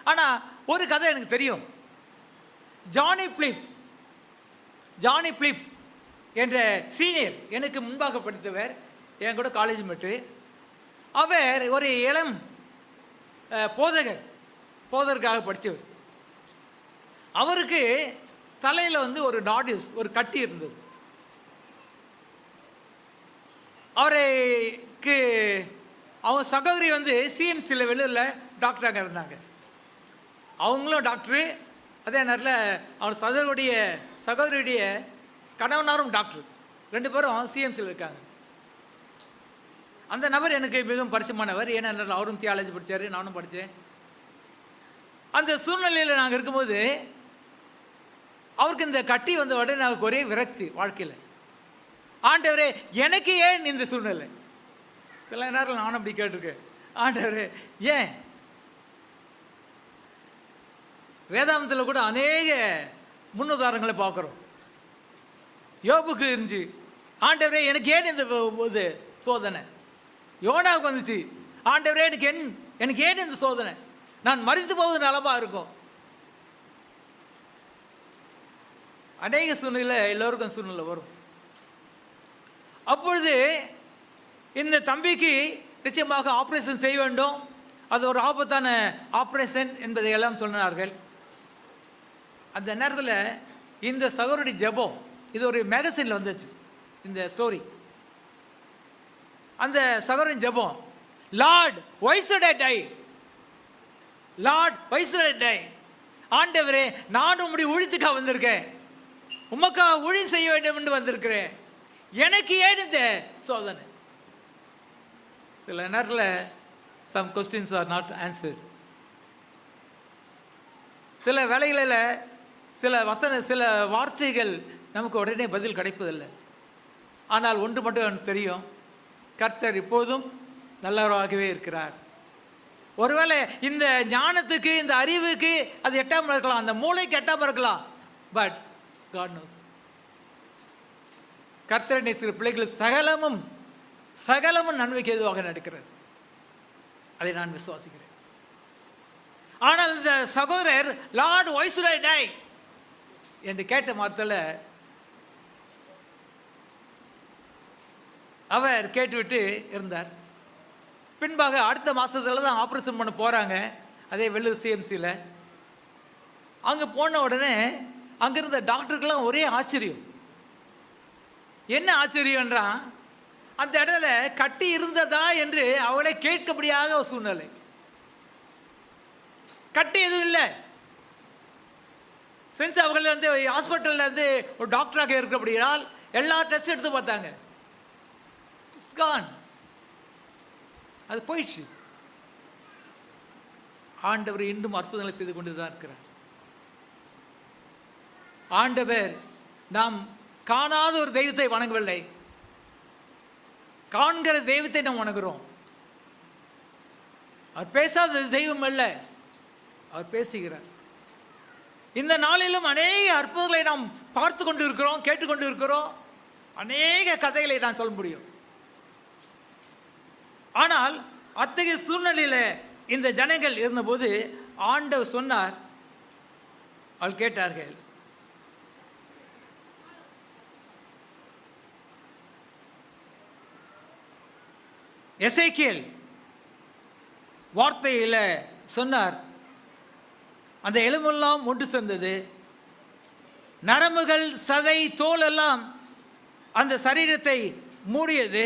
ஆனால் ஒரு கதை எனக்கு தெரியும். ஜானி பிலிப் என்ற சீனியர், எனக்கு முன்பாக படித்தவர், என் கூட காலேஜ் மேட்டு. அவர் ஒரு இளம் போதகருக்காக படித்தவர். அவருக்கு தலையில் ஒரு நாடில்ஸ், ஒரு கட்டி இருந்தது. அவருக்கு அவங்க சகோதரி சிஎம்சியில் வெளியில் டாக்டராக இருந்தாங்க. அவங்களும் டாக்டரு. அதே நேரத்தில் அவர் சகோதரியுடைய கணவனாரும் டாக்டர். 2 பேரும் சிஎம்சியில் இருக்காங்க. அந்த நபர் எனக்கு மிகவும் பரிச்சயமானவர். ஏன்னா அவரும் தியாலஜி படித்தார், நானும் படித்தேன். அந்த சூழ்நிலையில் நாங்கள் இருக்கும்போது அவருக்கு இந்த கட்டி வந்த உடனே அவருக்கு ஒரே விரக்தி வாழ்க்கையில். ஆண்டவரே எனக்கு ஏன் இந்த சூழ்நிலை? சில நேரம் நானும் அப்படி கேட்டிருக்கேன், ஆண்டவரே ஏன்? வேதாந்தத்தில் கூட அநேக முன்னுதாரணங்களை பார்க்குறோம். யோபுக்கு இருந்துச்சு, ஆண்டவரே எனக்கு ஏன் இந்த சோதனை? யோனாவுக்கு வந்துச்சு, ஆண்டவரே எனக்கு ஏன் இந்த சோதனை? நான் மரித்து போவது நலமாக இருக்கும். அநேக சூழ்நிலை எல்லோருக்கும் சூழ்நிலை வரும். அப்பொழுது இந்த தம்பிக்கு நிச்சயமாக ஆப்ரேஷன் செய்ய வேண்டும், அது ஒரு ஆபத்தான ஆப்ரேஷன் என்பதை எல்லாம் சொன்னார்கள். அந்த நேரத்தில் இந்த சகோதரி ஜெபம், இது ஒரு மேகசினில் வந்துச்சு இந்த ஸ்டோரி. அந்த சகோதரி ஜெபம், Lord why should I die, Lord why should I die. ஆண்டவரே நான் உம்முடைய ஊழியத்துக்காக வந்திருக்கேன், உமக்காக ஊழியம் செய்ய வேண்டும் என்று வந்திருக்கிறேன், எனக்கு ஏன் இந்த சோதனை? சில நேரத்தில் some questions are not answered. சில வேளைகளில் சில வார்த்தைகள் நமக்கு உடனே பதில் கிடைப்பதில்லை. ஆனால் ஒன்று மட்டும் எனக்கு தெரியும், கர்த்தர் இப்போதும் நல்லவராகவே இருக்கிறார். ஒருவேளை இந்த ஞானத்துக்கு, இந்த அறிவுக்கு அது எட்டாமல் இருக்கலாம், அந்த மூளைக்கு எட்டாமல் இருக்கலாம், பட் காட் நோஸ். கர்த்தரை நேசிக்கிற பிள்ளைகள் சகலமும் நன்மைக்கு எதுவாக நடக்கிறது. அதை நான் விசுவாசிக்கிறேன். ஆனால் இந்த சகோதரர், Lord why should I die என்று கேட்ட மாத்திர அவர் கேட்டுவிட்டு இருந்தார். பின்பாக அடுத்த மாதத்தில் தான் ஆப்ரேஷன் பண்ண போகிறாங்க, அதே வெள்ளூர் சிஎம்சியில். அங்கே போன உடனே அங்கிருந்த டாக்டருக்கெல்லாம் ஒரே ஆச்சரியம். என்ன ஆச்சரியம்ன்றான், அந்த இடத்துல கட்டி இருந்ததா என்று அவளை கேட்க முடியாத ஒரு சூழ்நிலை. கட்டி எதுவும் இல்லை. சென்ஸ் அவர்கள் வந்து ஹாஸ்பிட்டலில் வந்து ஒரு டாக்டராக இருக்கிறபடியால் எல்லா டெஸ்ட் எடுத்து பார்த்தாங்க, இட்ஸ் கான், அது போயிடுச்சு. ஆண்டவர் இன்னும் அற்புதங்களை செய்து கொண்டு தான் இருக்கிறார். ஆண்டவர் நாம் காணாத ஒரு தெய்வத்தை வணங்கவில்லை, காண்கிற தெய்வத்தை நாம் வணங்குகிறோம். அவர் பேசாத தெய்வம் அல்ல, அவர் பேசுகிறார். இந்த நாளிலும் அநேக அற்புதங்களை நாம் பார்த்து கொண்டு இருக்கிறோம், கேட்டுக்கொண்டு இருக்கிறோம். அநேக கதைகளை நான் சொல்ல முடியும். ஆனால் அத்தகைய சூழ்நிலையில் இந்த ஜனங்கள் இருந்தபோது ஆண்டவர் சொன்னார், அவள் கேட்டார்கள். எசேக்கியேல் வார்த்தையில் சொன்னார், அந்த எலும்பெல்லாம் ஒன்று சேர்ந்தது, நரம்புகள், சதை, தோல் எல்லாம் அந்த சரீரத்தை மூடியது.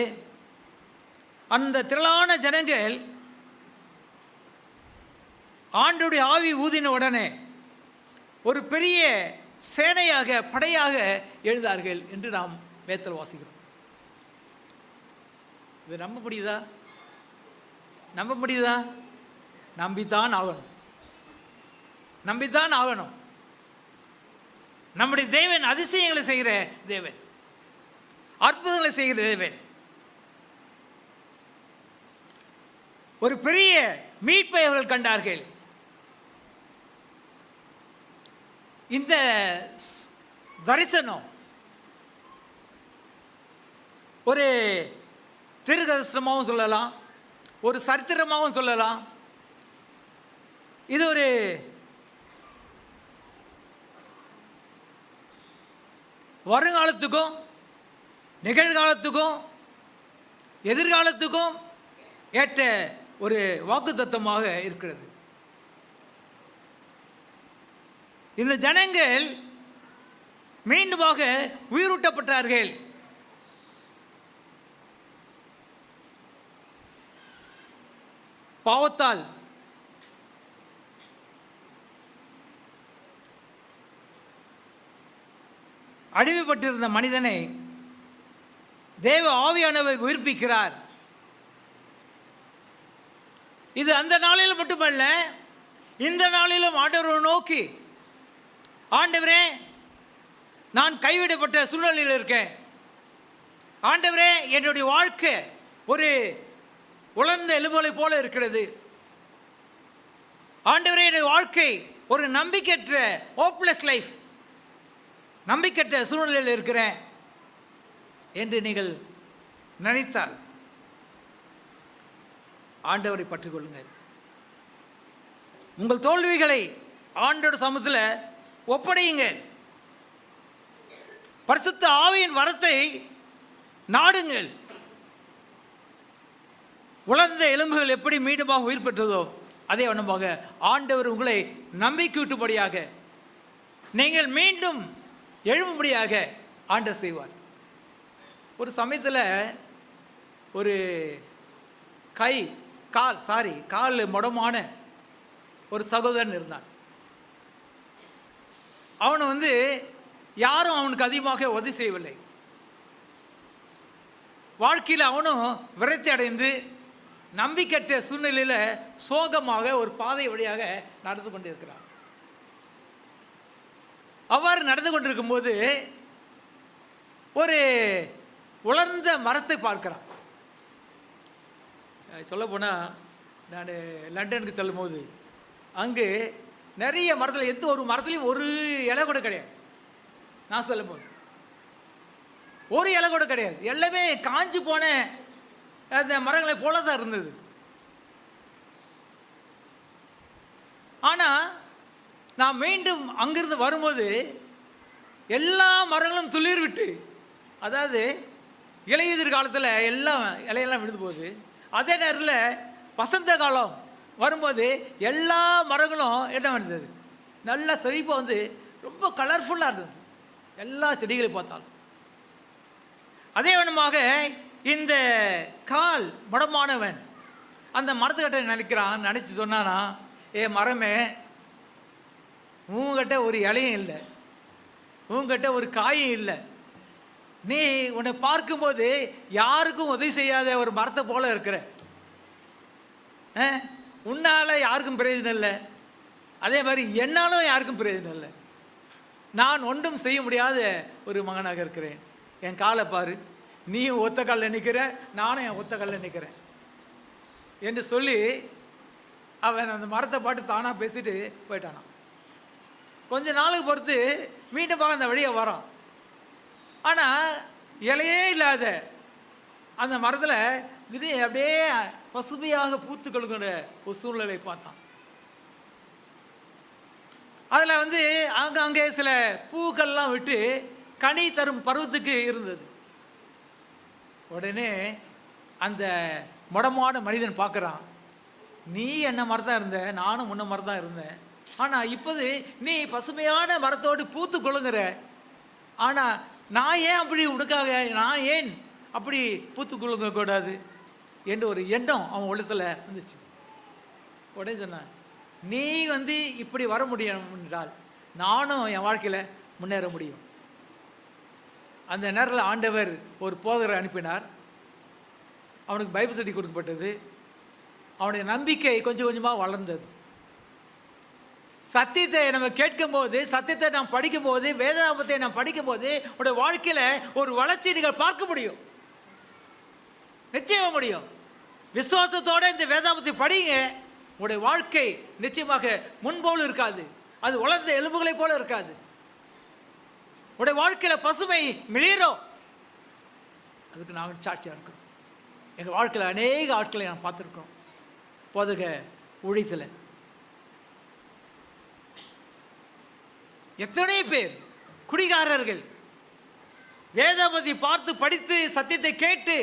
அந்த திரளான ஜனங்கள் ஆண்டவருடைய ஆவி ஊதின உடனே ஒரு பெரிய சேனையாக, படையாக எழுந்தார்கள் என்று நாம் வேதத்தில் வாசிக்கிறோம். இது நம்ப முடியுதா? நம்பித்தான் ஆகணும். நம்முடைய தேவன் அதிசயங்களை செய்கிற தேவன், அற்புதங்களை செய்கிற தேவன். ஒரு பெரிய மீட்பை அவர்கள் கண்டார்கள். இந்த தரிசனம் ஒரு திருகதர்சனமாகவும் சொல்லலாம், ஒரு சரித்திரமாகவும் சொல்லலாம். இது ஒரு வருங்காலத்துக்கும் நிகழ்காலத்துக்கும் எதிர்காலத்துக்கும் ஏற்ற ஒரு வாக்குத்தத்தமாக இருக்கிறது. இந்த ஜனங்கள் மீண்டுமாக உயிரூட்டப்பட்டார்கள். பாவத்தால் அடிமைப்பட்டிருந்த மனிதனை தேவ ஆவியானவர் உயிர்ப்பிக்கிறார். இது அந்த நாளில் மட்டுமல்ல, இந்த நாளிலும் ஆண்டவரை நோக்கி, ஆண்டவரே நான் கைவிடப்பட்ட சூழ்நிலையில் இருக்கேன், ஆண்டவரே என்னுடைய வாழ்க்கை ஒரு உலர்ந்த எலும்புகளை போல இருக்கிறது, ஆண்டவரே என்னுடைய வாழ்க்கை ஒரு நம்பிக்கையற்ற ஹோப்லெஸ் லைஃப், நம்பிக்கையற்ற சூழ்நிலையில் இருக்கிறேன் என்று நீங்கள் நினைத்தால் ஆண்டவரை பற்றிக் கொள்ளுங்கள். உங்கள் தோல்விகளை ஆண்டவர் சமூகத்தில் ஒப்படையுங்கள். பரிசுத்த ஆவியின் வரத்தை நாடுங்கள். உலர்ந்த எலும்புகள் எப்படி மீண்டுமாக உயிர் பெற்றதோ அதே வண்ணமாக ஆண்டவர் உங்களை நம்பிக்கையூட்டும்படியாக, நீங்கள் மீண்டும் எழும்படியாக ஆண்டவர் செய்வார். ஒரு சமயத்தில் ஒரு கால் முடமான ஒரு சகோதரன் இருந்தான். அவனை யாரும் அவனுக்கு அதிகமாக உதவி செய்யவில்லை. வாழ்க்கையில் அவனும் விரக்தி அடைந்து நம்பிக்கையற்ற சூழ்நிலையில் சோகமாக ஒரு பாதை வழியாக நடந்து கொண்டிருக்கிறான். அவ்வாறு நடந்து கொண்டிருக்கும்போது ஒரு உலர்ந்த மரத்தை பார்க்கிறான். சொல்லப்போனால் நான் லண்டனுக்கு செல்லும்போது அங்கு நிறைய மரத்தில் எந்த ஒரு மரத்துலையும் ஒரு இலை கூட கிடையாது. நான் செல்லும்போது ஒரு இலை கூட கிடையாது. எல்லாமே காஞ்சு போன அந்த மரங்களை போல தான் இருந்தது. ஆனால் நான் மீண்டும் அங்கிருந்து வரும்போது எல்லா மரங்களும் துளிர் விட்டு, அதாவது இலையுதிர் காலத்தில் எல்லாம் இலையெல்லாம் விழுந்து போகுது. அதே நேரத்தில் வசந்த காலம் வரும்போது எல்லா மரங்களும் என்ன வந்தது, நல்ல செழிப்பாக வந்து ரொம்ப கலர்ஃபுல்லாக இருந்தது எல்லா செடிகளையும் பார்த்தாலும். அதே விதமாக இந்த கால் முடமானவன் அந்த மரத்துக்கிட்ட நினைக்கிறான். நினச்சி சொன்னானா, ஏ மரமே, உங்ககிட்ட ஒரு இலையும் இல்லை, உங்ககிட்ட ஒரு காயும் இல்லை, நீ உன்னை பார்க்கும்போது யாருக்கும் உதவி செய்யாத ஒரு மரத்தை போல இருக்கிற, உன்னால் யாருக்கும் பிரயோஜனம் இல்லை, அதே மாதிரி என்னாலும் யாருக்கும் பிரயோஜனம் இல்லை, நான் ஒன்றும் செய்ய முடியாத ஒரு மகனாக இருக்கிறேன். என் காலை பாரு, நீ ஒத்த காலில் நிற்கிற, நானும் என் ஒத்த காலில் நிற்கிறேன் என்று சொல்லி அவன் அந்த மரத்தை பாட்டு தானாக பேசிட்டு போயிட்டானான். கொஞ்ச நாளுக்கு பொறுத்து மீண்டும் பார்க்க அந்த வழியை வரான். ஆனால் இலையே இல்லாத அந்த மரத்தில் திடீர்னு அப்படியே பசுமையாக பூத்து கொள்கிற ஒரு சூழ்நிலை பார்த்தான். அதில் வந்து அங்கே சில பூக்கள்லாம் விட்டு கனி தரும் பருவத்துக்கு இருந்தது. உடனே அந்த முடமான மனிதன் பார்க்குறான், நீ என்ன மரம் தான் இருந்த, நானும் முன்ன மரம் தான் இருந்தேன், ஆனால் இப்போது நீ பசுமையான மரத்தோடு பூத்து கொள்ளுங்கிற, ஆனால் நான் ஏன் அப்படி உனக்காக, நான் ஏன் அப்படி பூத்து கொள்ளுங்க கூடாது என்று ஒரு எண்ணம் அவன் உள்ளத்தில் வந்துச்சு. உடனே சொன்னான், நீ வந்து இப்படி வர முடியும் என்றால் நானும் என் வாழ்க்கையில் முன்னேற முடியும். அந்த நேரத்தில் ஆண்டவர் ஒரு போதகரை அனுப்பினார். அவனுக்கு பைபிள் ஸ்டடி கொடுக்கப்பட்டது. அவனுடைய நம்பிக்கை கொஞ்சம் கொஞ்சமாக வளர்ந்தது. சத்தியத்தை நம்ம கேட்கும்போது, சத்தியத்தை நாம் படிக்கும்போது, வேதாகமத்தை நாம் படிக்கும்போது உடைய வாழ்க்கையில் ஒரு வளர்ச்சி நீங்கள் பார்க்க முடியும், நிச்சயமாக முடியும். விசுவாசத்தோடு இந்த வேதாகமத்தை படிங்க, உடைய வாழ்க்கை நிச்சயமாக முன்போல் இருக்காது, அது வளர்ந்த எலும்புகளை போல இருக்காது. உடைய வாழ்க்கையில் பசுமை மிளிரும். அதுக்கு நாங்கள் சாட்சியாக இருக்கிறோம். எங்கள் வாழ்க்கையில் அநேக ஆட்களை நான் பார்த்துருக்கோம். போதக ஊழியத்தில் எத்தனை பேர் குடிகாரர்கள் வேதாகமத்தை பார்த்து படித்து சத்தியத்தை கேட்டு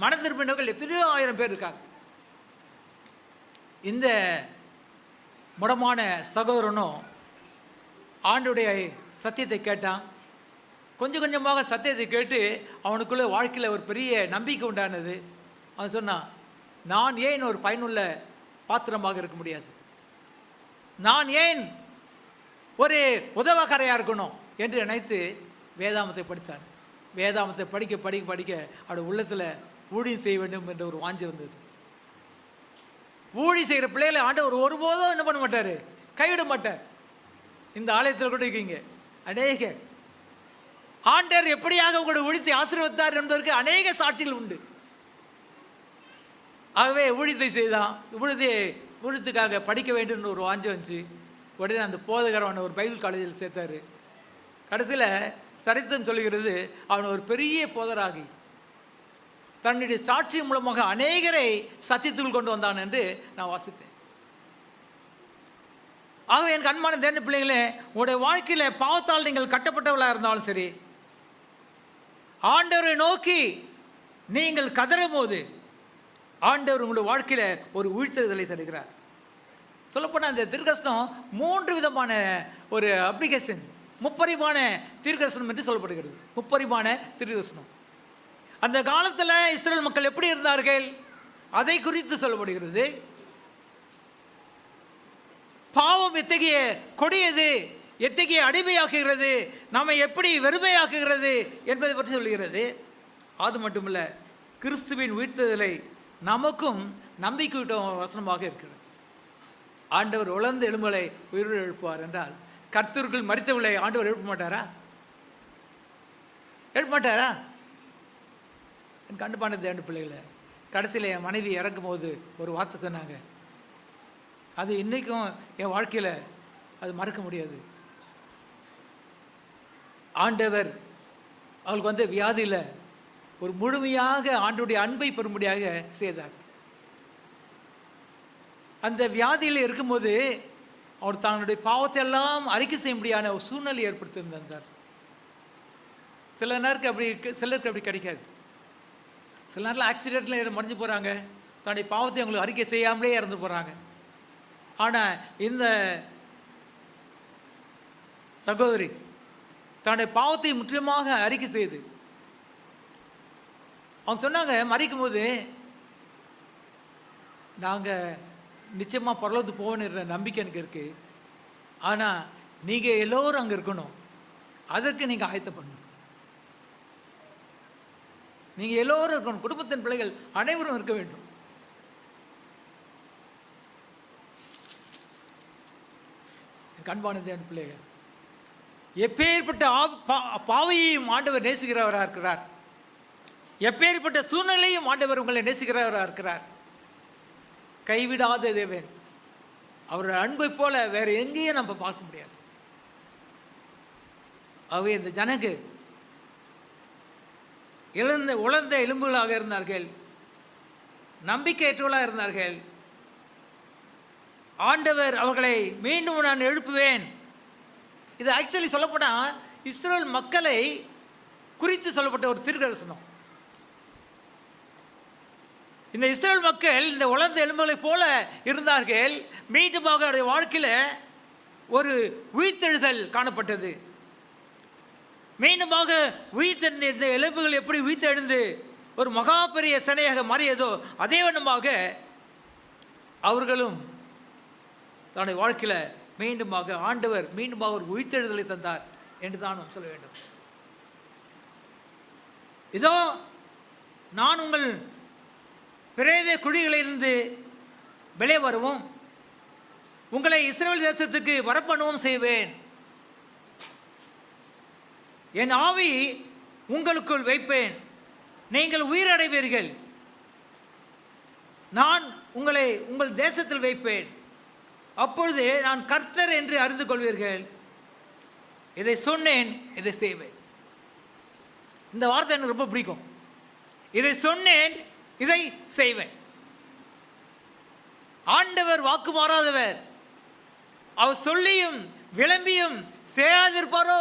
மனம் திரும்பினவர்கள் எத்தனையோ ஆயிரம் பேர் இருக்காங்க. இந்த முடமான சகோதரனும் ஆண்டுடைய சத்தியத்தை கேட்டான். கொஞ்சம் கொஞ்சமாக சத்தியத்தை கேட்டு அவனுக்குள்ளே வாழ்க்கையில் ஒரு பெரிய நம்பிக்கை உண்டானது. அவன் சொன்னான், நான் ஏன் ஒரு பயனுள்ள பாத்திரமாக இருக்க முடியாது, நான் ஏன் ஒரு உதவக்கரையாக இருக்கணும் என்று நினைத்து வேதாகமத்தை படித்தான். வேதாகமத்தை படிக்க படிக்க படிக்க அவருடைய உள்ளத்தில் ஊழியம் செய்ய வேண்டும் என்ற ஒரு வாஞ்சி வந்தது. ஊழி செய்கிற பிள்ளைகளை ஆண்டவர் ஒருபோதும் என்ன பண்ண மாட்டார், கைவிட மாட்டார். இந்த ஆலயத்தில் கூட இருக்கீங்க அநேக ஆண்டவர் எப்படியாக உங்களுடைய ஊழியத்தை ஆசீர்வதித்தார் என்பதற்கு அநேக சாட்சிகள் உண்டு. ஆகவே ஊழியத்தை செய்தான். ஊழியத்துக்காக படிக்க வேண்டும் ஒரு வாஞ்சி வந்துச்சு. உடனே அந்த போதகரவனை ஒரு பைபிள் காலேஜில் சேர்த்தார். கடைசியில் சரித்திரம் சொல்லுகிறது, அவன் ஒரு பெரிய போதராகி தன்னுடைய சாட்சியின் மூலமாக அநேகரை சத்தியத்துக்குள் கொண்டு வந்தான் என்று நான் வாசித்தேன். ஆகவே என் கண்மான தேர்ந்த பிள்ளைகளே, உங்களுடைய வாழ்க்கையில் பாவத்தால் நீங்கள் கட்டப்பட்டவர்களாக இருந்தாலும் சரி, ஆண்டவரை நோக்கி நீங்கள் கதறும் போது ஆண்டவர் உங்களுடைய வாழ்க்கையில் ஒரு உயிர்த்தெழுதலை தருகிறார். சொல்லப்போனால் அந்த தீர்க்கதரிசனம் 3 விதமான ஒரு அப்ளிகேஷன், முப்பரிமாண தீர்க்கதரிசனம் என்று சொல்லப்படுகிறது. முப்பரிமாண தீர்க்கதரிசனம் அந்த காலத்தில் இஸ்ரவேல் மக்கள் எப்படி இருந்தார்கள் அதை குறித்து சொல்லப்படுகிறது. பாவம் எத்தகைய கொடியது, எத்தகைய அடிமையாக்குகிறது, நம்மை எப்படி வெறுமையாக்குகிறது என்பதை பற்றி சொல்கிறது. அது மட்டுமல்ல, கிறிஸ்துவின் உயிர்த்தெழுதலை நமக்கும் நம்பிக்கையூட்டும் வசனமாக இருக்கிறது. ஆண்டவர் உலர்ந்த எலும்புகளை உயிரோடு எழுப்புவார் என்றால் கர்த்தருக்குள் மரித்தவர்களை ஆண்டவர் எழுப்ப மாட்டாரா? எழுப்ப மாட்டாரா? என் கண்டுபான தேவனுடைய பிள்ளைகளை, கடைசியில் என் மனைவி இறக்கும் போது ஒரு வார்த்தை சொன்னாங்க. அது இன்றைக்கும் என் வாழ்க்கையில் அது மறக்க முடியாது. ஆண்டவர் அவளுக்கு வந்து வியாதியில் ஒரு முழுமையாக ஆண்டவருடைய அன்பை பெறும்படியாக செய்தார். அந்த வியாதியில் இருக்கும்போது அவர் தன்னுடைய பாவத்தை எல்லாம் அறிக்கை செய்ய முடியாத ஒரு சூழ்நிலை ஏற்படுத்தியிருந்தார். சில நேரத்துக்கு சிலருக்கு அப்படி கிடைக்காது. சில நேரத்தில் ஆக்சிடெண்ட்டில் மறைஞ்சு போகிறாங்க, தன்னுடைய பாவத்தை அவங்களுக்கு அறிக்கை செய்யாமலே இறந்து போகிறாங்க. ஆனால் இந்த சகோதரி தன்னுடைய பாவத்தை முற்றிலுமாக அறிக்கை செய்து அவங்க சொன்னாங்க, மறிக்கும் போது நாங்கள் நிச்சயமாக பரலோகத்துக்கு போகணுன்ற நம்பிக்கை எனக்கு இருக்குது. ஆனால் நீங்கள் எல்லோரும் அங்கே இருக்கணும், அதற்கு நீங்கள் ஆயத்தம் பண்ணணும். நீங்கள் எல்லோரும் இருக்கணும், குடும்பத்தின் பிள்ளைகள் அனைவரும் இருக்க வேண்டும். கண்பானது என் பிள்ளைகள், எப்பேற்பட்ட பாவையையும் ஆண்டவர் நேசிக்கிறவராக இருக்கிறார். எப்பேற்பட்ட சூழ்நிலையும் ஆண்டவர் உங்களை நேசிக்கிறவராக இருக்கிறார். கைவிடாத தேவன். அவரோட அன்பை போல வேறு எங்கேயும் நம்ம பார்க்க முடியாது. அவை இந்த ஜனகு உலர்ந்த எலும்புகளாக இருந்தார்கள், நம்பிக்கையற்றவர்களாக இருந்தார்கள். ஆண்டவர் அவர்களை மீண்டும் நான் எழுப்புவேன். இது ஆக்சுவலி சொல்லப்போனால் இஸ்ரேல் மக்களை குறித்து சொல்லப்பட்ட ஒரு தீர்க்கதரிசனம். இந்த இஸ்ரேல் மக்கள் இந்த உலர்ந்த எலும்புகளைப் போல இருந்தார்கள். மீண்டுமாக அவருடைய வாழ்க்கையில் ஒரு உயிர்த்தெழுதல் காணப்பட்டது. மீண்டுமாக உயிர்த்தெழுந்த இந்த எலும்புகள் எப்படி உயிர்த்தெழுந்து ஒரு மகா பெரிய சிலையாக மாறியதோ அதே வண்ணமாக அவர்களும் தன்னுடைய வாழ்க்கையில் மீண்டுமாக ஆண்டவர் மீண்டுமாக ஒரு உயிர்த்தெழுதலை தந்தார் என்று தான் நாம் சொல்ல வேண்டும். இதோ நான் உங்கள் பிரேத குழிகளிலிருந்து வெளியே வருவோம், உங்களை இஸ்ரவேல் தேசத்துக்கு வரப்பண்ணுவோம் செய்வேன். என் ஆவி உங்களுக்குள் வைப்பேன், நீங்கள் உயிரடைவீர்கள். நான் உங்களை உங்கள் தேசத்தில் வைப்பேன், அப்பொழுது நான் கர்த்தர் என்று அறிந்து கொள்வீர்கள். இதை சொன்னேன், இதை செய்வேன். இந்த வார்த்தை எனக்கு ரொம்ப பிடிக்கும். இதை சொன்னேன், இதை செய்வேன். ஆண்டவர் வாக்கு மாறாதவர். அவர் சொல்லியும் விளம்பியும் செய்யாதிருப்பாரோ?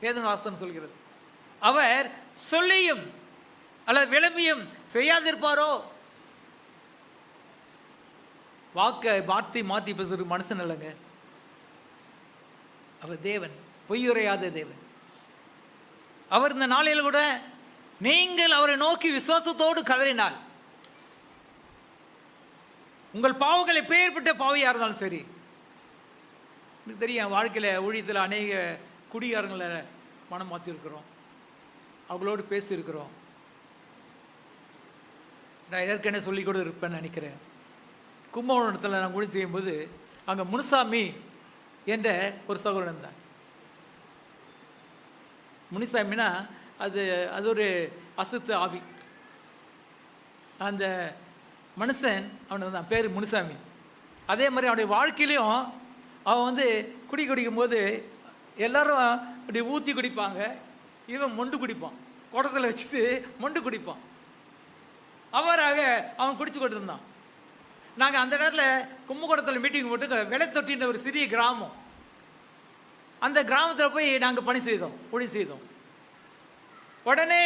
வேதவாசம் சொல்கிறது, அவர் சொல்லியும் அல்லது விளம்பியும் செய்யாதிருப்பாரோ? வாக்கை மாற்றி பேசுகிற மனுஷன் இல்லைங்க, அவர் தேவன், பொய்யுரையாத தேவன். அவர் இந்த நாளில் கூட நீங்கள் அவரை நோக்கி விசுவாசத்தோடு கதறினால், உங்கள் பாவங்கள் எப்பேற்பட்ட பாவியாக இருந்தாலும் சரி. எனக்கு தெரியும், வாழ்க்கையில் ஊழியத்தில் அநேக குடிகாரங்களை மனம் மாற்றிருக்கிறோம், அவங்களோடு பேசியிருக்கிறோம். நான் ஏற்கனவே சொல்லி கூட இருப்பேன்னு நினைக்கிறேன். கும்பகோணத்தில் நான் ஊழியம் செய்யும்போது அங்கே முனுசாமி என்ற ஒரு சகோதரன் தான். முனிசாமினா அது ஒரு அசுத்த ஆவி. அந்த மனுஷன் அவனுக்கு தான் பேர் முனுசாமி. அதே மாதிரி அவனுடைய வாழ்க்கையிலையும் அவன் வந்து குடிக்கும் போது எல்லோரும் அப்படி ஊற்றி குடிப்பாங்க, இவன் மொண்டு குடிப்பான், குடத்தில் வச்சுட்டு மொண்டு குடிப்பான். அவராக அவன் குடிச்சு கொண்டு இருந்தான். நாங்கள் அந்த நேரத்தில் கும்பகோணத்தில் மீட்டிங் போட்டு வெளைத்தொட்டின்ற ஒரு சிறிய கிராமம், அந்த கிராமத்தில் போய் நாங்கள் பணி செய்தோம், ஊழியம் செய்தோம். உடனே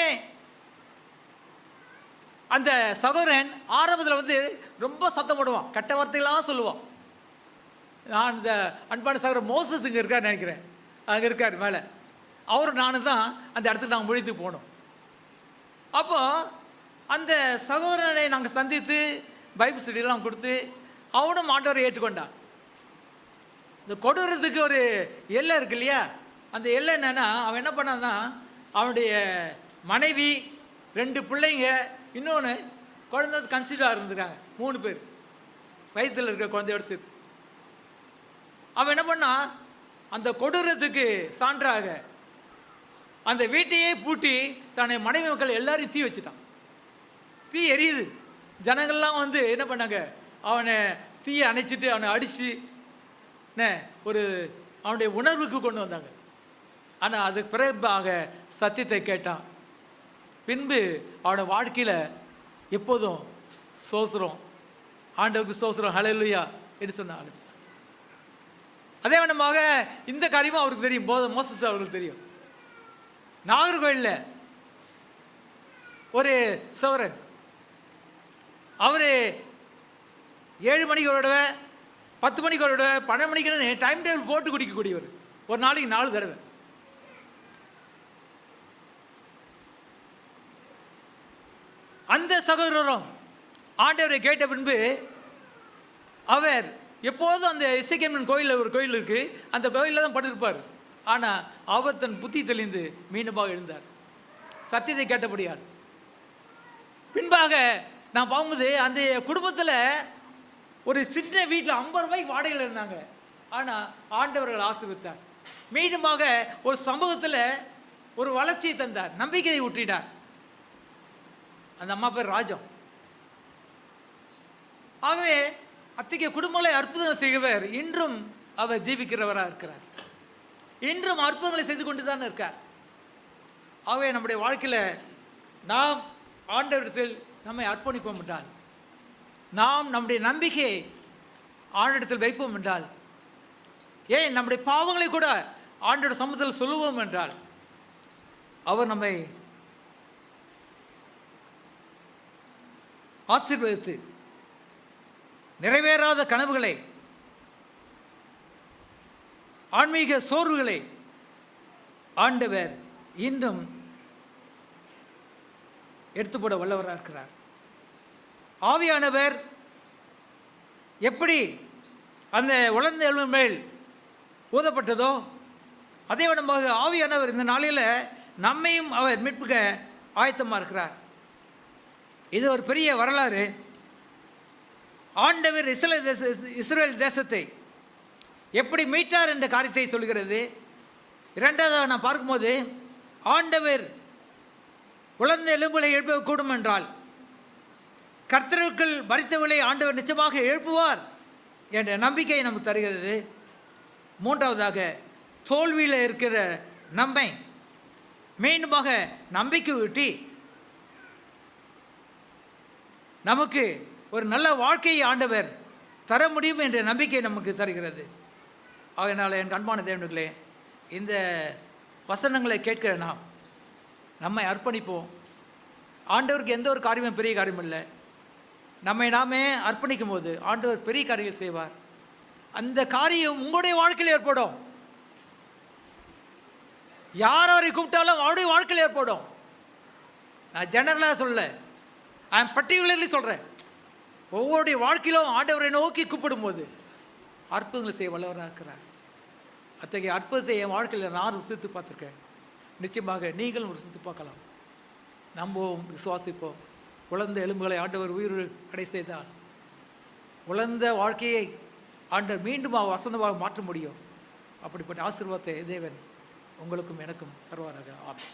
அந்த சகோதரன் ஆரம்பத்தில் வந்து ரொம்ப சத்தம் போடுவான், கெட்ட வார்த்தைகளாக சொல்லுவான். நான் இந்த அன்பான சகோதரர் மோசஸ் இங்கே இருக்கார் நினைக்கிறேன், அங்கே இருக்கார் மேலே. அவரும் நானும் தான் அந்த இடத்துக்கு நாங்கள் மொழித்துக்கு போனோம். அப்போது அந்த சகோதரனை நாங்கள் சந்தித்து பைபிள் ஸ்டடியெல்லாம் கொடுத்து அவனும் ஆண்டவரை ஏற்றுக்கொண்டான். இந்த கொடுறதுக்கு ஒரு எல்லை இருக்கு இல்லையா, அந்த எல்லை என்னென்னா, அவன் என்ன பண்ணான்னா, அவனுடைய மனைவி 2 பிள்ளைங்க இன்னொன்று குழந்தை கன்சீவாக இருந்துருக்காங்க, 3 பேர் வயிற்றில் இருக்கிற குழந்தையோடு சேர்த்து. அவன் என்ன பண்ணான், அந்த கொடூரத்துக்கு சான்றாக அந்த வீட்டையே பூட்டி தன்னை மனைவி மக்கள் எல்லாரையும் தீ வச்சுட்டான். தீ எரியுது. ஜனங்கள்லாம் வந்து என்ன பண்ணாங்க, அவனை தீயை அணைச்சிட்டு அவனை அடித்து ஒரு அவனுடைய உணர்வுக்கு கொண்டு வந்தாங்க. ஆனால் அதுக்கு பிறப்பாக சத்தியத்தை கேட்டான். பின்பு அவனோட வாழ்க்கையில் எப்போதும் சோசுரம், ஆண்டவருக்கு சோசுரம், ஹல்லேலூயா என்று சொன்ன ஆரம்பித்தான். அதே வண்ணமாக இந்த காரியமும் அவருக்கு தெரியும், மோசஸ் அவருக்கு தெரியும். நாகர்கோயிலில் ஒரு சௌரன், அவர் 7 மணிக்கு ஒரு தடவை, 10 மணிக்கு ஒரு தடவை, 12 மணிக்கு டைம் டேபிள் போட்டு குடிக்கக்கூடியவர். ஒரு நாளைக்கு 4 தடவை. அந்த சகோதரரும் ஆண்டவரை கேட்ட பின்பு அவர் எப்போதும் அந்த இசைக்கேமன் கோயிலில் ஒரு கோயில் இருக்குது, அந்த கோயிலில் தான் படுத்திருப்பார். ஆனால் அவர் தன் புத்தி தெளிந்து மீண்டுமாக எழுந்தார், சத்தியத்தை கேட்டபடியால். பின்பாக நான் பார்க்கும்போது அந்த குடும்பத்தில் ஒரு சின்ன வீட்டில் 50 ரூபாய்க்கு வாடகையில் இருந்தாங்க. ஆனால் ஆண்டவர்கள் ஆசீர்வதித்தார். மீண்டுமாக ஒரு சமூகத்தில் ஒரு வளர்ச்சியை தந்தார், நம்பிக்கையை ஊற்றினார். அந்த அம்மா பேர் ராஜம். ஆகவே அத்தகைய குடும்பங்களை அற்புதங்கள் செய்கிறவர் இன்றும் அவர் ஜீவிக்கிறவராக இருக்கிறார். இன்றும் அற்புதங்களை செய்து கொண்டு தான் இருக்கார். ஆகவே நம்முடைய வாழ்க்கையில் நாம் ஆண்டவரிடத்தில் நம்மை அர்ப்பணிப்போம் என்றால், நாம் நம்முடைய நம்பிக்கையை ஆண்டவரிடத்தில் வைப்போம் என்றால், ஏன் நம்முடைய பாவங்களை கூட ஆண்டவருடைய சமூகத்தில் சொல்லுவோம் என்றால், அவர் நம்மை ஆசீர்வதித்து நிறைவேறாத கனவுகளை, ஆன்மீக சோர்வுகளை ஆண்டவர் இன்றும் எடுத்து போட வல்லவராக இருக்கிறார். ஆவியானவர் எப்படி அந்த உலர்ந்த எலும்பின் மேல் ஊதப்பட்டதோ அதே விடமாக ஆவியானவர் இந்த நாளில் நம்மையும் அவர் மீட்புக ஆயத்தமாக இருக்கிறார். இது ஒரு பெரிய வரலாறு. ஆண்டவர் இஸ்ரவேல் தேசத்தை எப்படி மீட்டார் என்ற காரியத்தை சொல்கிறது. இரண்டாவதாக நான் பார்க்கும்போது, ஆண்டவர் உலர்ந்த எலும்புகளை எழுப்பக்கூடும் என்றால் கர்த்தருக்குள் மரித்தவர்களை ஆண்டவர் நிச்சயமாக எழுப்புவார் என்ற நம்பிக்கையை நமக்கு தருகிறது. மூன்றாவதாக, தோல்வியில் இருக்கிற நம்மை மீண்டுமாக நம்பிக்கை ஊட்டி நமக்கு ஒரு நல்ல வாழ்க்கையை ஆண்டவர் தர முடியும் என்ற நம்பிக்கை நமக்கு தருகிறது. ஆகையினால் என் அன்பான தேவனுங்களே, இந்த வசனங்களை கேட்கிற நாம் நம்மை அர்ப்பணிப்போம். ஆண்டவருக்கு எந்த ஒரு காரியமும் பெரிய காரியம் இல்லை. நம்மை நாமே அர்ப்பணிக்கும் போது ஆண்டவர் பெரிய காரியங்கள் செய்வார். அந்த காரியம் உங்களுடைய வாழ்க்கையில் ஏற்படும். யார் அவரை கூப்பிட்டாலும் அவருடைய வாழ்க்கையில் ஏற்படும். நான் ஜெனரலாக சொல்ல, ஐ பர்டிகுலர்லி சொல்கிறேன். ஒவ்வொருடைய வாழ்க்கையிலும் ஆண்டவரை நோக்கி கூப்பிடும் போது அற்புதங்களை செய்ய வல்லவராக இருக்கிறார். அத்தகைய அற்புதத்தை என் வாழ்க்கையில் நான் ருசித்து பார்த்துருக்கேன். நிச்சயமாக நீங்களும் ருசித்து பார்க்கலாம். நம்புவோம், விசுவாசிப்போம். உலர்ந்த எலும்புகளை ஆண்டவர் உயிர் அடை செய்தால் உலர்ந்த வாழ்க்கையை ஆண்டவர் மீண்டும் வசந்தமாக மாற்ற முடியும். அப்படிப்பட்ட ஆசீர்வாதத்தை தேவன் உங்களுக்கும் எனக்கும் தருவாராக. ஆமென்.